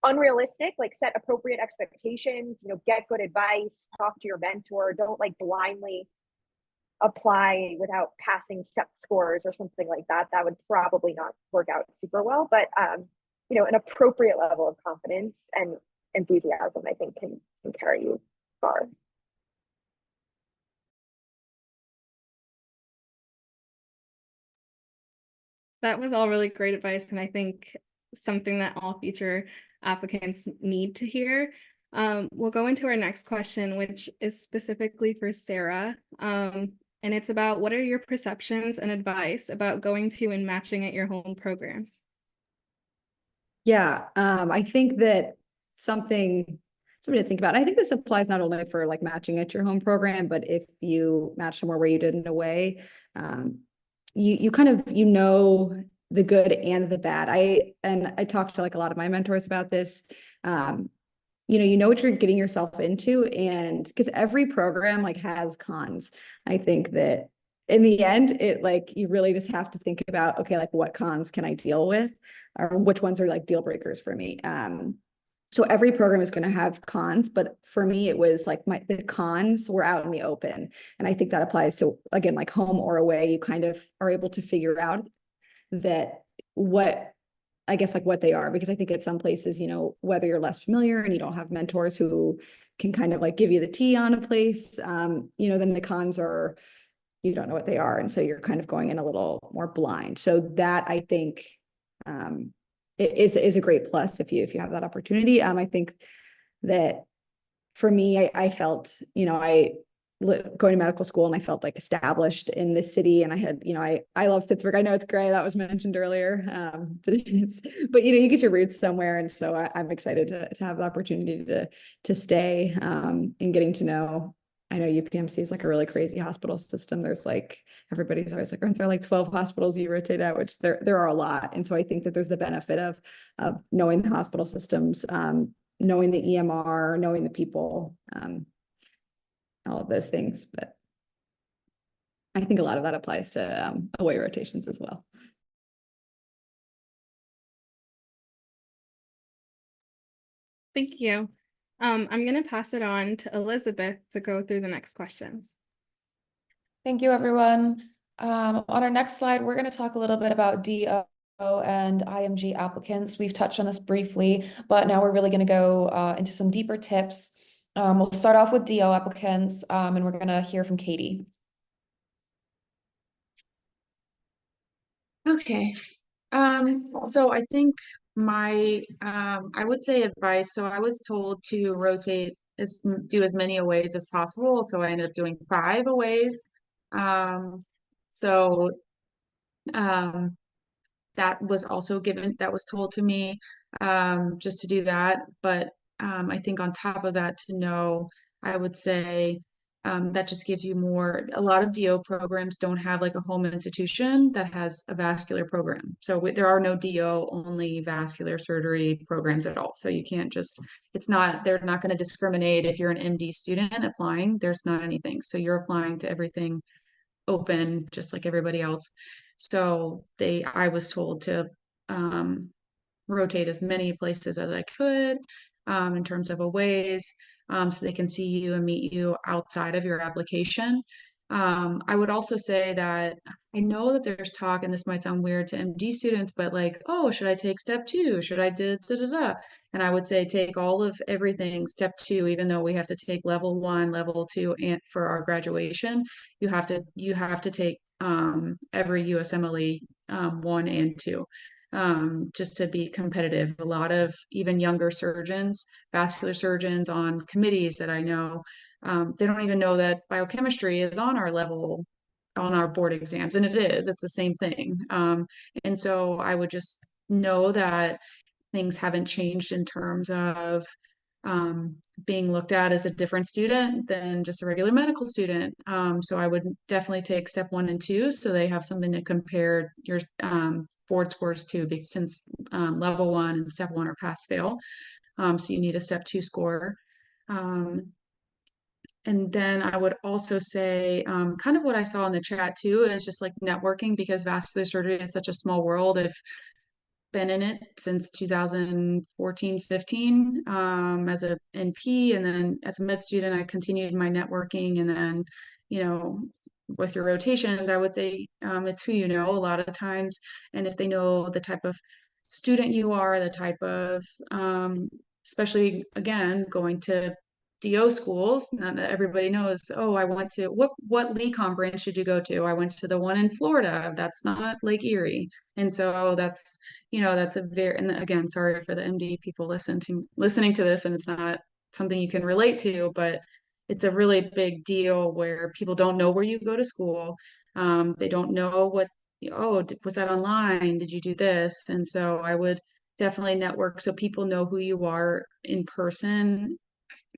unrealistic, like set appropriate expectations, get good advice, talk to your mentor. Don't like blindly apply without passing step scores or something like that. That would probably not work out super well. But an appropriate level of confidence and enthusiasm, I think, can carry you far. That was all really great advice, and I think something that all future applicants need to hear. We'll go into our next question, which is specifically for Sarah. And it's about, what are your perceptions and advice about going to and matching at your home program? Yeah, I think that something to think about. I think this applies not only for like matching at your home program, but if you match somewhere where you did in a way, you kind of, you know, the good and the bad. I talked to like a lot of my mentors about this. You know what you're getting yourself into, and because every program like has cons. I think that in the end, it like you really just have to think about, okay, like what cons can I deal with, or which ones are like deal breakers for me. So every program is going to have cons, but for me, it was like the cons were out in the open. And I think that applies to, again, like home or away. You kind of are able to figure out that what, I guess, like what they are, because I think at some places, you know, whether you're less familiar and you don't have mentors who can kind of like give you the tea on a place, you know, then the cons are, you don't know what they are. And so you're kind of going in a little more blind. So that, I think, it is a great plus if you have that opportunity. I think that for me, I felt, you know, going to medical school, and I felt like established in this city, and I had, you know, I love Pittsburgh. I know it's great. That was mentioned earlier. But you know, you get your roots somewhere. And so I'm excited to have the opportunity to stay, and getting to know. I know UPMC is like a really crazy hospital system. There's like, everybody's always like, aren't there like 12 hospitals you rotate at, which there are a lot. And so I think that there's the benefit of knowing the hospital systems, knowing the EMR, knowing the people, all of those things. But I think a lot of that applies to away rotations as well. Thank you. I'm going to pass it on to Elizabeth to go through the next questions. Thank you, everyone. On our next slide, we're going to talk a little bit about DO and IMG applicants. We've touched on this briefly, but now we're really going to go into some deeper tips. We'll start off with DO applicants, and we're going to hear from Katie. Okay. So I think my I would say advice. So I was told to rotate do as many aways as possible. So I ended up doing 5 aways. So that was also that was told to me, just to do that. But I think on top of that, to know, I would say, that just gives you more. A lot of DO programs don't have like a home institution that has a vascular program. So there are no DO only vascular surgery programs at all. So you can't just, they're not going to discriminate if you're an MD student applying. There's not anything. So you're applying to everything open, just like everybody else. So I was told to rotate as many places as I could, in terms of aways, so they can see you and meet you outside of your application. I would also say that I know that there's talk, and this might sound weird to MD students, but like, oh, should I take step 2? Should I do da da da? And I would say take all of everything step 2, even though we have to take level 1, level 2, and for our graduation, you have to take every USMLE 1 and 2. Just to be competitive. A lot of even younger surgeons, vascular surgeons on committees that I know, they don't even know that biochemistry is on our level, on our board exams, and it's the same thing. And so I would just know that things haven't changed in terms of being looked at as a different student than just a regular medical student. So I would definitely take step 1 and 2, so they have something to compare your board scores to, because since level 1 and step 1 are pass fail. So you need a step 2 score. And then I would also say, kind of what I saw in the chat too, is just like networking, because vascular surgery is such a small world. I've been in it since 2014, 15, as a NP, and then as a med student, I continued my networking. And then, you know, with your rotations, I would say, it's who you know a lot of times. And if they know the type of student you are, the type of, especially again, going to DO schools, not everybody knows, oh, I went to what LECOM branch did you go to? I went to the one in Florida. That's not Lake Erie. And so that's, you know, that's a very, and again, sorry for the MD people listening to this, and it's not something you can relate to, but it's a really big deal where people don't know where you go to school. They don't know what, oh, was that online? Did you do this? And so I would definitely network so people know who you are in person,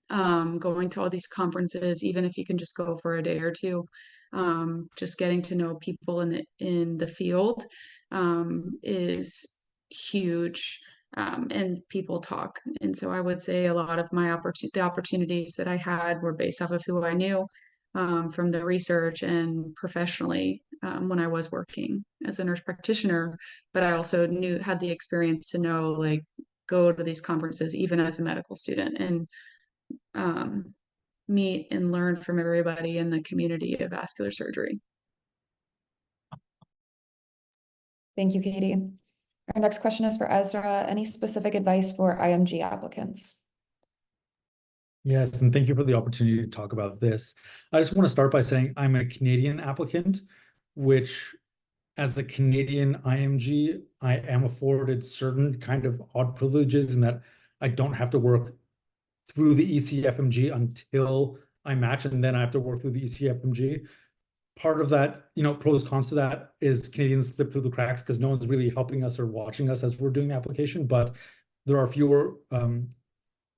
going to all these conferences, even if you can just go for a day or two, just getting to know people in the field is huge. And people talk. And so I would say a lot of the opportunities that I had were based off of who I knew, from the research and professionally, when I was working as a nurse practitioner. But I also had the experience to know, like, go to these conferences even as a medical student, and um, meet and learn from everybody in the community of vascular surgery. Thank you, Katie. Our next question is for Ezra. Any specific advice for IMG applicants? Yes, and thank you for the opportunity to talk about this. I just want to start by saying I'm a Canadian applicant, which as a Canadian IMG, I am afforded certain kind of odd privileges in that I don't have to work through the ECFMG until I match, and then I have to work through the ECFMG. Part of that, pros, cons to that is Canadians slip through the cracks because no one's really helping us or watching us as we're doing the application, but there are fewer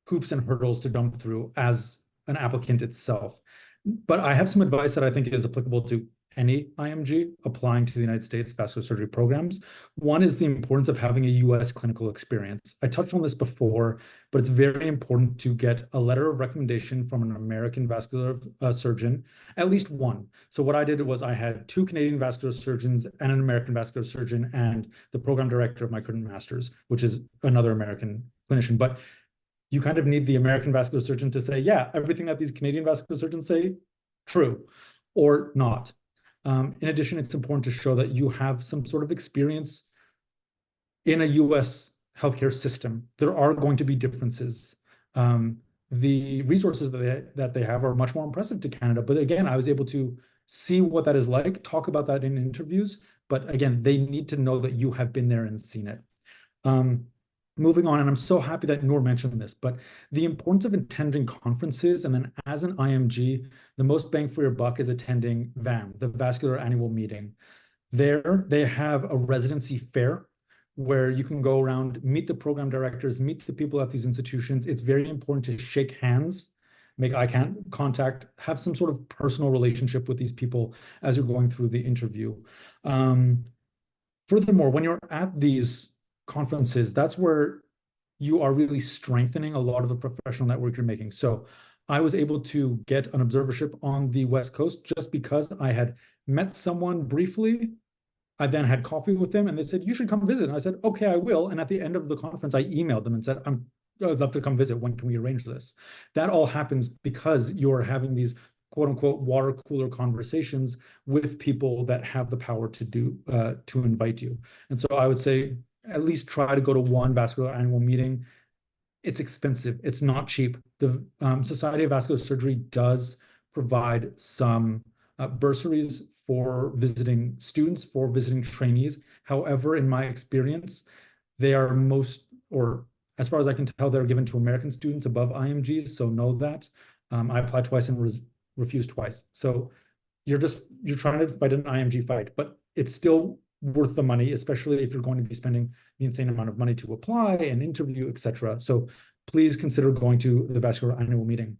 hoops and hurdles to jump through as an applicant itself. But I have some advice that I think is applicable to any IMG applying to the United States vascular surgery programs. One is the importance of having a US clinical experience. I touched on this before, but it's very important to get a letter of recommendation from an American vascular surgeon, at least one. So what I did was I had 2 Canadian vascular surgeons and an American vascular surgeon and the program director of my current master's, which is another American clinician. But you kind of need the American vascular surgeon to say, yeah, everything that these Canadian vascular surgeons say, true or not. In addition, it's important to show that you have some sort of experience in a US healthcare system. There are going to be differences. The resources that they have are much more impressive to Canada. But again, I was able to see what that is like, talk about that in interviews. But again, they need to know that you have been there and seen it. Moving on, and I'm so happy that Noor mentioned this, but the importance of attending conferences, and then as an IMG, the most bang for your buck is attending VAM, the Vascular Annual Meeting. There, they have a residency fair where you can go around, meet the program directors, meet the people at these institutions. It's very important to shake hands, make eye contact, have some sort of personal relationship with these people as you're going through the interview. Furthermore, when you're at these conferences, that's where you are really strengthening a lot of the professional network you're making. So I was able to get an observership on the West Coast just because I had met someone briefly. I then had coffee with them and they said, you should come visit. And I said, okay, I will. And at the end of the conference, I emailed them and said, I'd love to come visit. When can we arrange this? That all happens because you're having these quote unquote water cooler conversations with people that have the power to invite you. And so I would say, at least try to go to one vascular annual meeting. It's expensive. It's not cheap. The Society of Vascular Surgery does provide some bursaries for visiting students, for visiting trainees. However, in my experience, they are or as far as I can tell, they're given to American students above IMGs. So know that. I applied twice and refused twice. So you're trying to fight an IMG fight, but it's still worth the money, especially if you're going to be spending the insane amount of money to apply and interview, etc. So please consider going to the vascular annual meeting.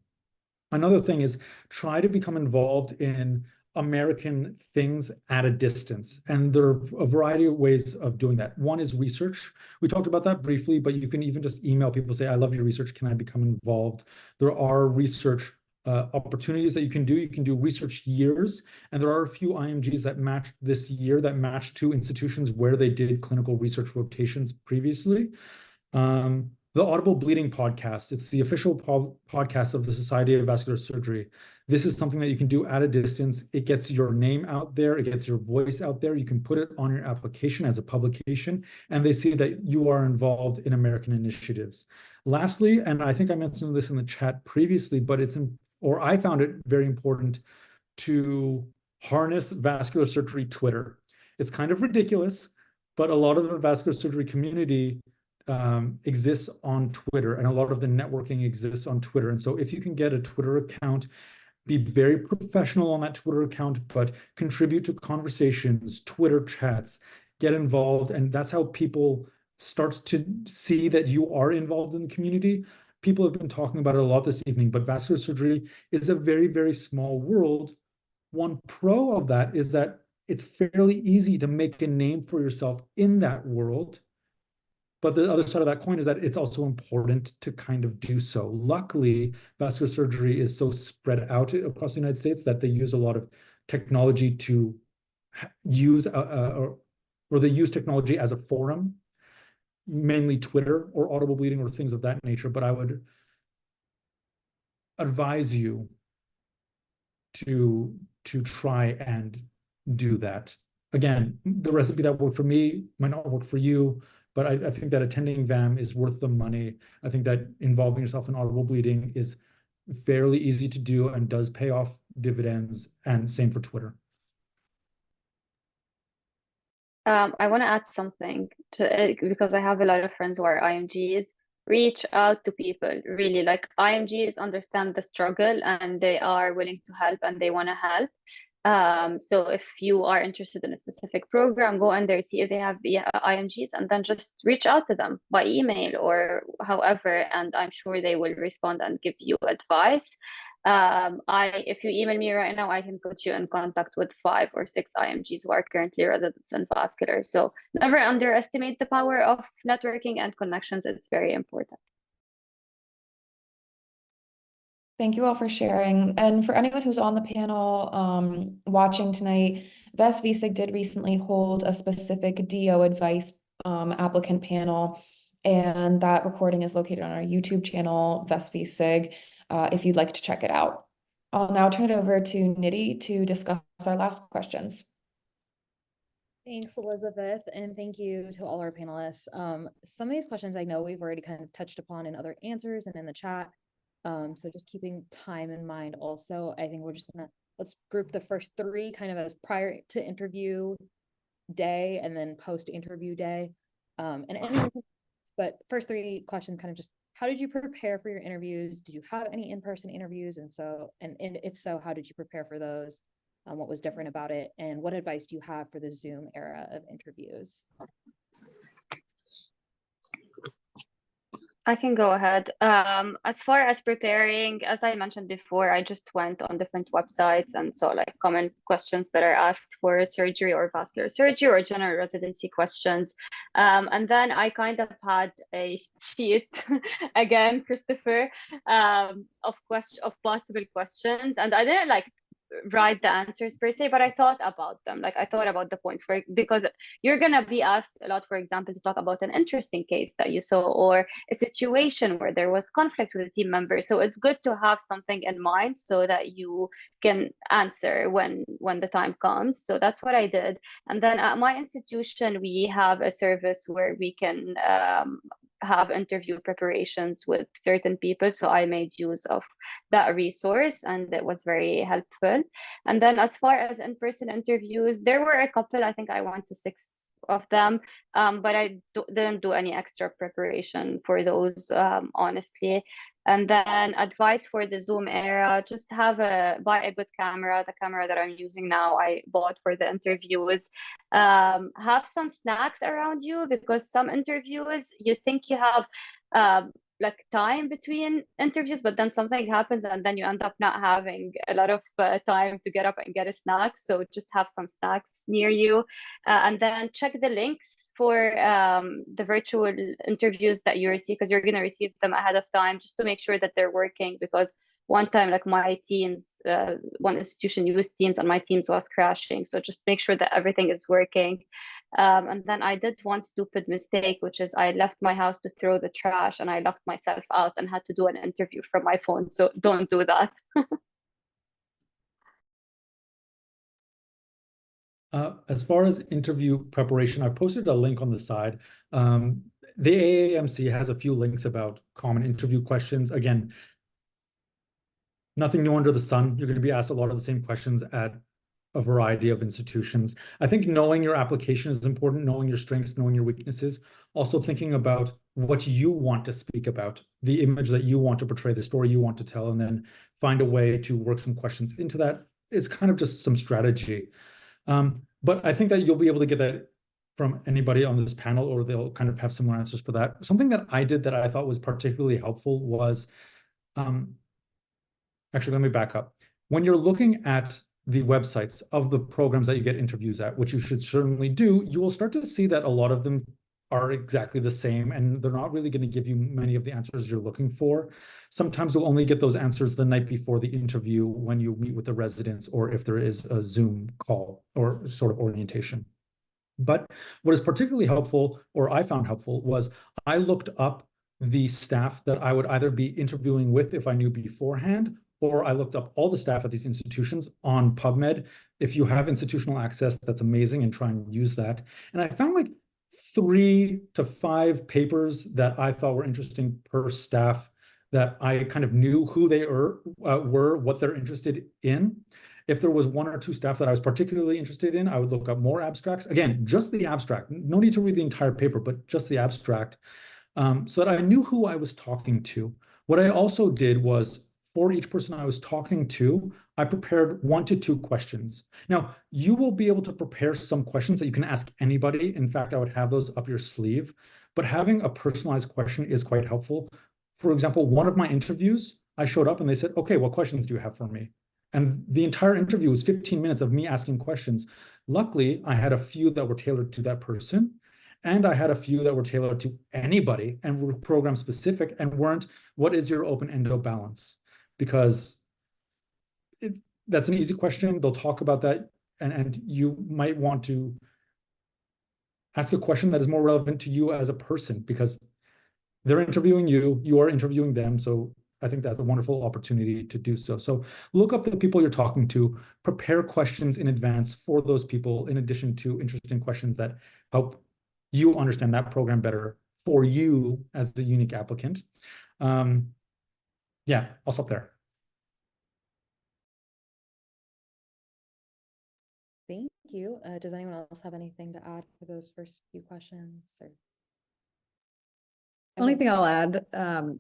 Another thing is try to become involved in American things at a distance. And there are a variety of ways of doing that. One is research. We talked about that briefly, but you can even just email people, say, I love your research. Can I become involved? There are research opportunities that you can do. You can do research years, and there are a few IMGs that matched this year that matched 2 institutions where they did clinical research rotations previously. The Audible Bleeding podcast, it's the official podcast of the Society of Vascular Surgery. This is something that you can do at a distance. It gets your name out there. It gets your voice out there. You can put it on your application as a publication, and they see that you are involved in American initiatives. Lastly, and I think I mentioned this in the chat previously, but I found it very important to harness vascular surgery Twitter. It's kind of ridiculous, but a lot of the vascular surgery community exists on Twitter, and a lot of the networking exists on Twitter. And so if you can get a Twitter account, be very professional on that Twitter account, but contribute to conversations, Twitter chats, get involved. And that's how people start to see that you are involved in the community. People have been talking about it a lot this evening, but vascular surgery is a very, very small world. One pro of that is that it's fairly easy to make a name for yourself in that world. But the other side of that coin is that it's also important to kind of do so. Luckily, vascular surgery is so spread out across the United States that they use a lot of technology to use, or they use technology as a forum, mainly Twitter or audible bleeding or things of that nature. But I would advise you to try and do that. Again, the recipe that worked for me might not work for you, but I think that attending VAM is worth the money. I think that involving yourself in audible bleeding is fairly easy to do and does pay off dividends, and same for Twitter. I want to add something to because I have a lot of friends who are IMGs. Reach out to people, really. Like, IMGs understand the struggle and they are willing to help and they want to help. So if you are interested in a specific program, go on there, see if they have IMGs, and then just reach out to them by email or however, and I'm sure they will respond and give you advice. If you email me right now, I can put you in contact with 5 or 6 IMGs who are currently residents in vascular. So never underestimate the power of networking and connections. It's very important. Thank you all for sharing. And for anyone who's on the panel watching tonight, VESS VSIG did recently hold a specific DO advice applicant panel, and that recording is located on our YouTube channel, VESS VSIG, if you'd like to check it out. I'll now turn it over to Nidhi to discuss our last questions. Thanks, Elizabeth, and thank you to all our panelists. Some of these questions I know we've already kind of touched upon in other answers and in the chat. So just keeping time in mind also, I think we're just let's group the first 3 kind of as prior to interview day and then post interview day. But first 3 questions kind of just, how did you prepare for your interviews? Did you have any in-person interviews? And if so, how did you prepare for those? What was different about it? And what advice do you have for the Zoom era of interviews? I can go ahead. As far as preparing, as I mentioned before, I just went on different websites and saw like common questions that are asked for surgery or vascular surgery or general residency questions. And then I kind of had a sheet, again, Christopher, of possible questions. And I didn't like write the answers per se, but I thought about them. Like, I thought about the points because you're gonna be asked a lot, for example, to talk about an interesting case that you saw or a situation where there was conflict with a team member. So it's good to have something in mind so that you can answer when the time comes. So that's what I did. And then at my institution, we have a service where we can have interview preparations with certain people. So I made use of that resource and it was very helpful. And then as far as in-person interviews, there were a couple, I think I went to 6 of them, but I didn't do any extra preparation for those, honestly. And then advice for the Zoom era, just buy a good camera. The camera that I'm using now, I bought for the interviews. Have some snacks around you because some interviews, you think you have like time between interviews, but then something happens and then you end up not having a lot of time to get up and get a snack. So just have some snacks near you, and then check the links for the virtual interviews that you receive, because you're going to receive them ahead of time just to make sure that they're working. Because one time, like my Teams, one institution used Teams and my Teams was crashing. So just make sure that everything is working. And then I did one stupid mistake, which is I left my house to throw the trash and I locked myself out and had to do an interview from my phone. So don't do that. As far as interview preparation, I posted a link on the side. The AAMC has a few links about common interview questions. Again, nothing new under the sun. You're going to be asked a lot of the same questions at a variety of institutions. I think knowing your application is important, knowing your strengths, knowing your weaknesses. Also thinking about what you want to speak about, the image that you want to portray, the story you want to tell, and then find a way to work some questions into that. It's kind of just some strategy. But I think that you'll be able to get that from anybody on this panel, or they'll kind of have similar answers for that. Something that I did that I thought was particularly helpful was, actually, let me back up. When you're looking at the websites of the programs that you get interviews at, which you should certainly do, you will start to see that a lot of them are exactly the same, and they're not really going to give you many of the answers you're looking for. Sometimes you'll only get those answers the night before the interview when you meet with the residents, or if there is a Zoom call or sort of orientation. But what is particularly helpful, or I found helpful, was I looked up the staff that I would either be interviewing with if I knew beforehand, or I looked up all the staff at these institutions on PubMed. If you have institutional access, that's amazing, and try and use that. And I found like 3 to 5 papers that I thought were interesting per staff, that I kind of knew who they were, what they're interested in. If there was 1 or 2 staff that I was particularly interested in, I would look up more abstracts. Again, just the abstract. No need to read the entire paper, but just the abstract, so that I knew who I was talking to. What I also did was, for each person I was talking to, I prepared 1 to 2 questions. Now, you will be able to prepare some questions that you can ask anybody. In fact, I would have those up your sleeve. But having a personalized question is quite helpful. For example, one of my interviews, I showed up and they said, okay, what questions do you have for me? And the entire interview was 15 minutes of me asking questions. Luckily, I had a few that were tailored to that person, and I had a few that were tailored to anybody and were program specific and weren't, what is your open endo balance? Because that's an easy question. They'll talk about that, and you might want to ask a question that is more relevant to you as a person, because they're interviewing you, you are interviewing them. So I think that's a wonderful opportunity to do so. So look up the people you're talking to, prepare questions in advance for those people, in addition to interesting questions that help you understand that program better for you as the unique applicant. Yeah, I'll stop there. Thank you. Does anyone else have anything to add for those first few questions? Or Only thing I'll add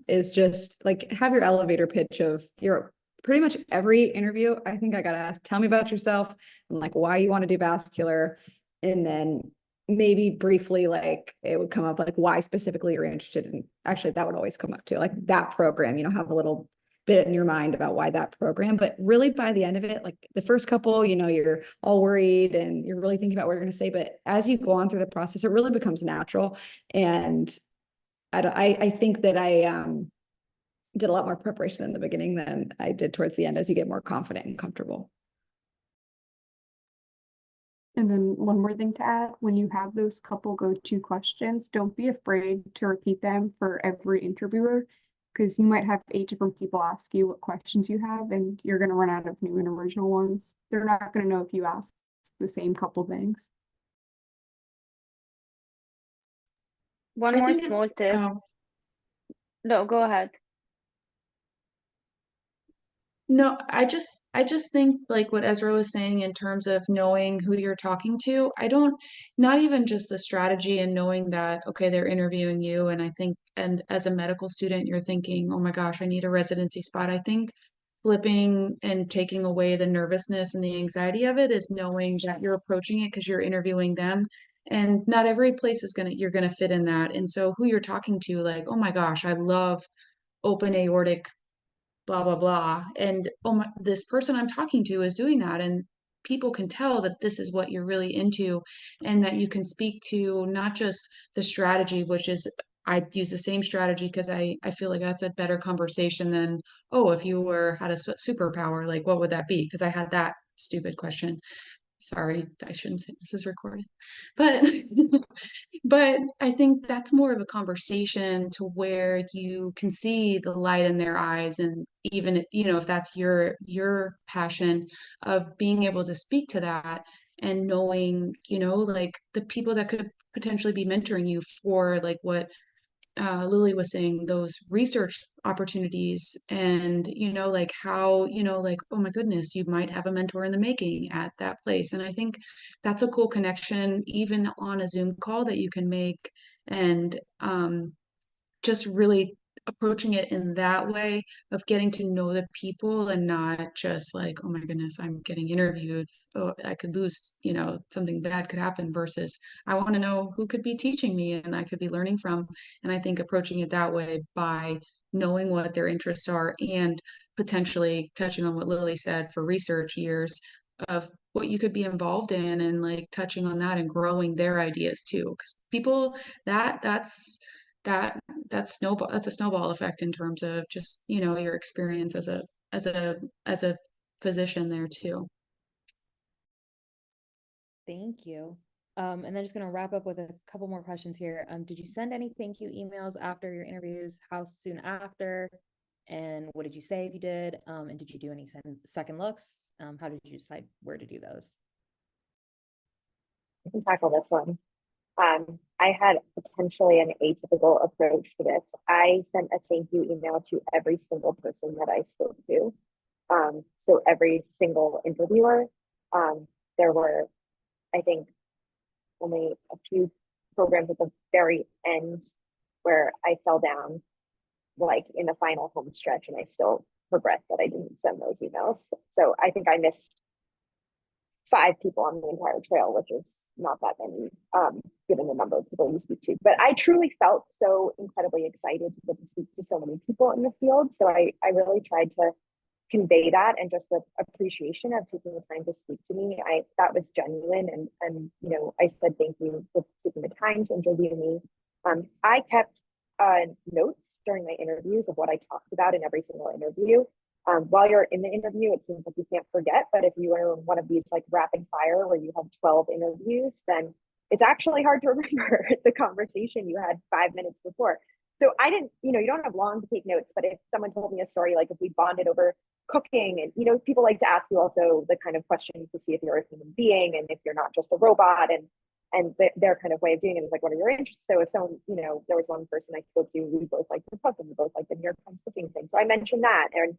is just like have your elevator pitch of your pretty much every interview. I think I got to ask, tell me about yourself and like why you want to do vascular. And then maybe briefly, like it would come up like why specifically you're interested in. Actually, that would always come up too, like that program, have a little bit in your mind about why that program. But really by the end of it, like the first couple, you're all worried and you're really thinking about what you're going to say. But as you go on through the process, it really becomes natural. And I think that I did a lot more preparation in the beginning than I did towards the end as you get more confident and comfortable. And then one more thing to add, when you have those couple go-to questions, don't be afraid to repeat them for every interviewer, because you might have 8 different people ask you what questions you have, and you're going to run out of new and original ones. They're not going to know if you ask the same couple things. One more small tip. No, go ahead. No, I just think like what Ezra was saying in terms of knowing who you're talking to. Not even just the strategy and knowing that, okay, they're interviewing you. And I think, and as a medical student, you're thinking, oh my gosh, I need a residency spot. I think flipping and taking away the nervousness and the anxiety of it is knowing that you're approaching it because you're interviewing them. And not every place you're gonna fit in that. And so who you're talking to, like, oh my gosh, I love open aortic blah blah blah, and oh my, this person I'm talking to is doing that, and people can tell that this is what you're really into, and that you can speak to not just the strategy, which is I use the same strategy because I feel like that's a better conversation than, oh, if you had a superpower, like what would that be? Because I had that stupid question. Sorry, I shouldn't say this is recorded, but but I think that's more of a conversation to where you can see the light in their eyes, and even if that's your passion of being able to speak to that and knowing like the people that could potentially be mentoring you for like what Lily was saying, those research opportunities, and like how like, oh my goodness, you might have a mentor in the making at that place. And I think that's a cool connection even on a Zoom call that you can make. And just really approaching it in that way of getting to know the people and not just like, oh my goodness, I'm getting interviewed. Oh, I could lose, something bad could happen versus I want to know who could be teaching me and I could be learning from. And I think approaching it that way by knowing what their interests are and potentially touching on what Lily said for research years of what you could be involved in and like touching on that and growing their ideas too. Because people that that's a snowball effect in terms of just, your experience as a as a physician there too. Thank you. And then just going to wrap up with a couple more questions here. Did you send any thank you emails after your interviews? How soon after? And what did you say if you did? And did you do any second looks? How did you decide where to do those? I can tackle this one. I had potentially an atypical approach to this. I sent a thank you email to every single person that I spoke to. So every single interviewer. There were, I think, only a few programs at the very end where I fell down, like in the final home stretch, and I still regret that I didn't send those emails. So I think I missed 5 people on the entire trail, which is not that many, given the number of people you speak to. But I truly felt so incredibly excited to get to speak to so many people in the field. So I really tried to convey that and just the appreciation of taking the time to speak to me. That was genuine, and I said thank you for taking the time to interview me. I kept notes during my interviews of what I talked about in every single interview. While you're in the interview, it seems like you can't forget, but if you are in one of these like rapid fire where you have 12 interviews, then it's actually hard to remember the conversation you had 5 minutes before. So I didn't, you don't have long to take notes, but if someone told me a story, like if we bonded over cooking, and people like to ask you also the kind of questions to see if you're a human being and if you're not just a robot, and their kind of way of doing it is like, what are your interests? So if someone, there was one person I spoke to, we both like to cook and we both like the New York Times cooking thing. So I mentioned that. And,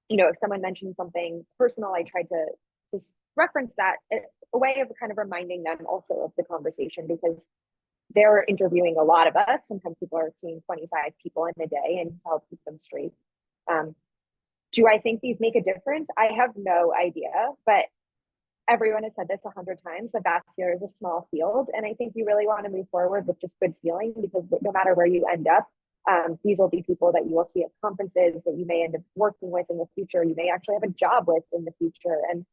if someone mentioned something personal, I tried to reference that, a way of kind of reminding them also of the conversation, because they're interviewing a lot of us. Sometimes people are seeing 25 people in a day and help keep them straight. Do I think these make a difference? I have no idea, but everyone has said this 100 times, the vascular is a small field. And I think you really want to move forward with just good feeling, because no matter where you end up, these will be people that you will see at conferences, that you may end up working with in the future. You may actually have a job with in the future. And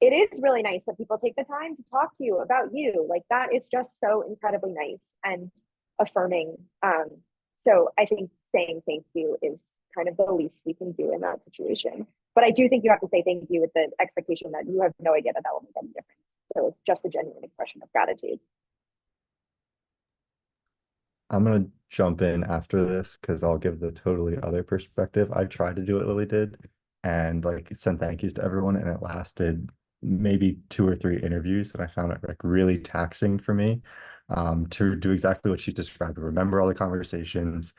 it is really nice that people take the time to talk to you about you. Like, that is just so incredibly nice and affirming. So I think saying thank you is kind of the least we can do in that situation. But I do think you have to say thank you with the expectation that you have no idea that will make any difference. So it's just a genuine expression of gratitude. I'm gonna jump in after this because I'll give the totally other perspective. I tried to do what Lily did and like send thank yous to everyone, and it lasted maybe 2 or 3 interviews, and I found it like really taxing for me to do exactly what she described. Remember all the conversations,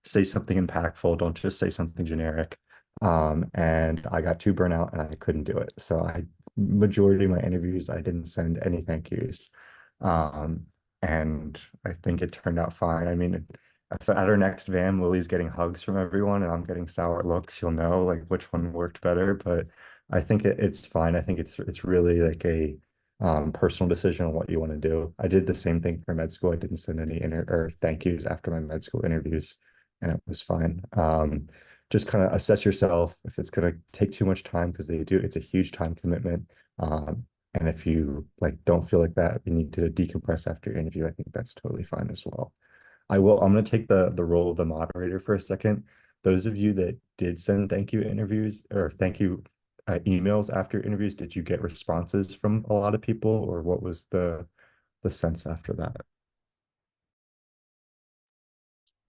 say something impactful, don't just say something generic. And I got too burnt out and I couldn't do it. So majority of my interviews, I didn't send any thank yous. And I think it turned out fine. I mean, if at our next VAM, Lily's getting hugs from everyone and I'm getting sour looks, you'll know like which one worked better. But I think it's fine. I think it's really like a personal decision on what you want to do. I did the same thing for med school. I didn't send any or thank yous after my med school interviews, and it was fine. Just kind of assess yourself if it's going to take too much time, because it's a huge time commitment. And if you like don't feel like that, you need to decompress after your interview. I think that's totally fine as well. I'm going to take the role of the moderator for a second. Those of you that did send thank you interviews or thank you emails after interviews, did you get responses from a lot of people, or what was the sense after that?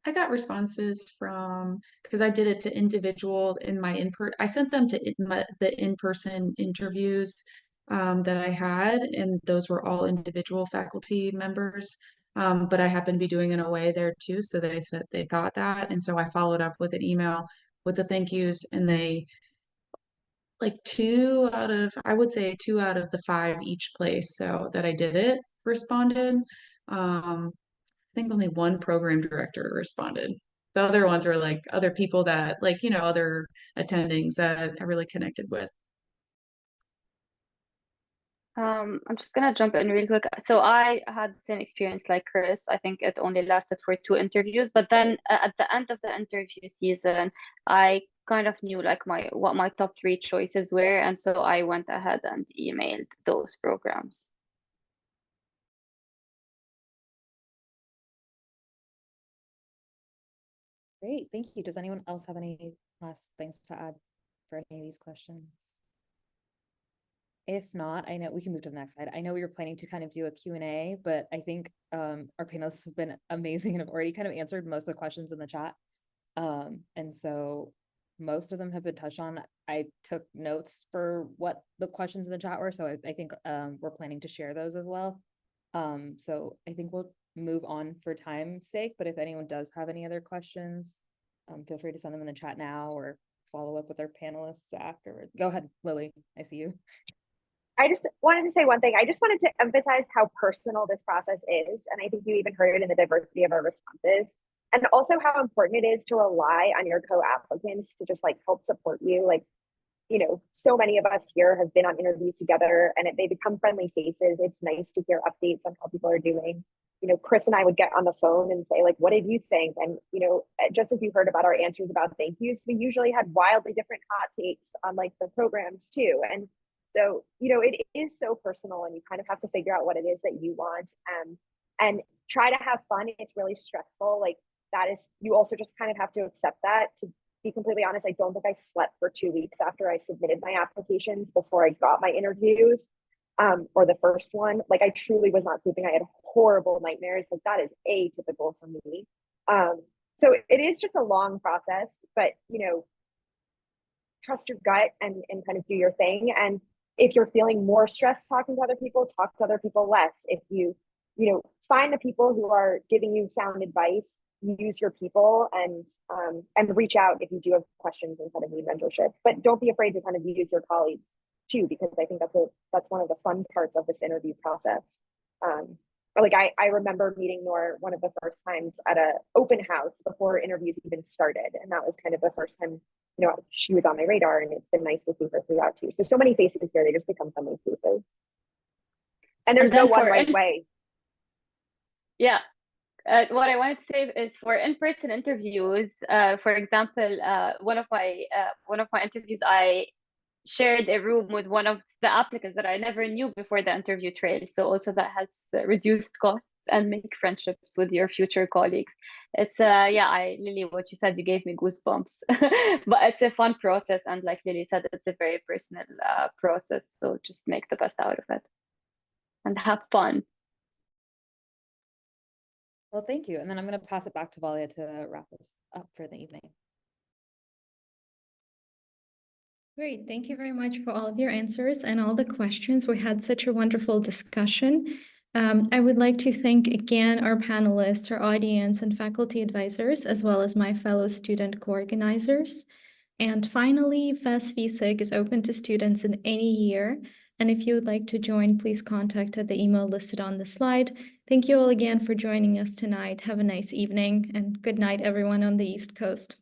I got responses from, because I did it to individual in my I sent them to the in-person interviews that I had, and those were all individual faculty members. But I happened to be doing an OA there too, so they said they thought that, and so I followed up with an email with the thank yous, and they like I would say 2 out of the 5 each place, so that I did it responded. think only one program director responded. The other ones were like other people that like, you know, other attendings that I really connected with. I'm just gonna jump in real quick. So I had the same experience like Chris. I think it only lasted for 2 interviews, but then at the end of the interview season, I kind of knew like what my top 3 choices were, and so I went ahead and emailed those programs. Great, thank you. Does anyone else have any last things to add for any of these questions? If not, I know we can move to the next slide. I know we were planning to kind of do a Q&A, but I think our panelists have been amazing and have already kind of answered most of the questions in the chat. And so most of them have been touched on. I took notes for what the questions in the chat were, so I think we're planning to share those as well. So I think we'll move on for time's sake, but if anyone does have any other questions, feel free to send them in the chat now or follow up with our panelists afterward. Go ahead, Lily, I see you. I just wanted to say one thing. I just wanted to emphasize how personal this process is. And I think you even heard it in the diversity of our responses. And also how important it is to rely on your co-applicants to just like help support you. Like, you know, so many of us here have been on interviews together and they become friendly faces. It's nice to hear updates on how people are doing. You know, Chris and I would get on the phone and say, like, what did you think? And, you know, just as you heard about our answers about thank yous, we usually had wildly different hot takes on like the programs too. And so, you know, it is so personal and you kind of have to figure out what it is that you want and try to have fun. It's really stressful. Like that is, you also just kind of have to accept that. To be completely honest, I don't think I slept for 2 weeks after I submitted my applications before I got my interviews or the first one. Like I truly was not sleeping. I had horrible nightmares. Like that is atypical for me. So it is just a long process, but you know, trust your gut and kind of do your thing. And if you're feeling more stressed talking to other people, talk to other people less. If you find the people who are giving you sound advice, use your people and reach out if you do have questions and kind of need mentorship. But don't be afraid to kind of use your colleagues too, because I think that's one of the fun parts of this interview process. Like I remember meeting Noor one of the first times at an open house before interviews even started, and that was kind of the first time, you know, she was on my radar, and it's been nice to see her throughout too. So many faces here, they just become friendly faces. And there's no one right way. Yeah. What I wanted to say is for in-person interviews, for example, one of my interviews, I shared a room with one of the applicants that I never knew before the interview trail. So also that helps reduce costs and make friendships with your future colleagues. It's Lily, what you said, you gave me goosebumps. But it's a fun process, and like Lily said, it's a very personal process. So just make the best out of it and have fun. Well, thank you. And then I'm going to pass it back to Valia to wrap us up for the evening. Great. Thank you very much for all of your answers and all the questions. We had such a wonderful discussion. I would like to thank again our panelists, our audience, and faculty advisors, as well as my fellow student co-organizers. And finally, VESS VSIG is open to students in any year. And if you would like to join, please contact at the email listed on the slide. Thank you all again for joining us tonight. Have a nice evening and good night, everyone on the East Coast.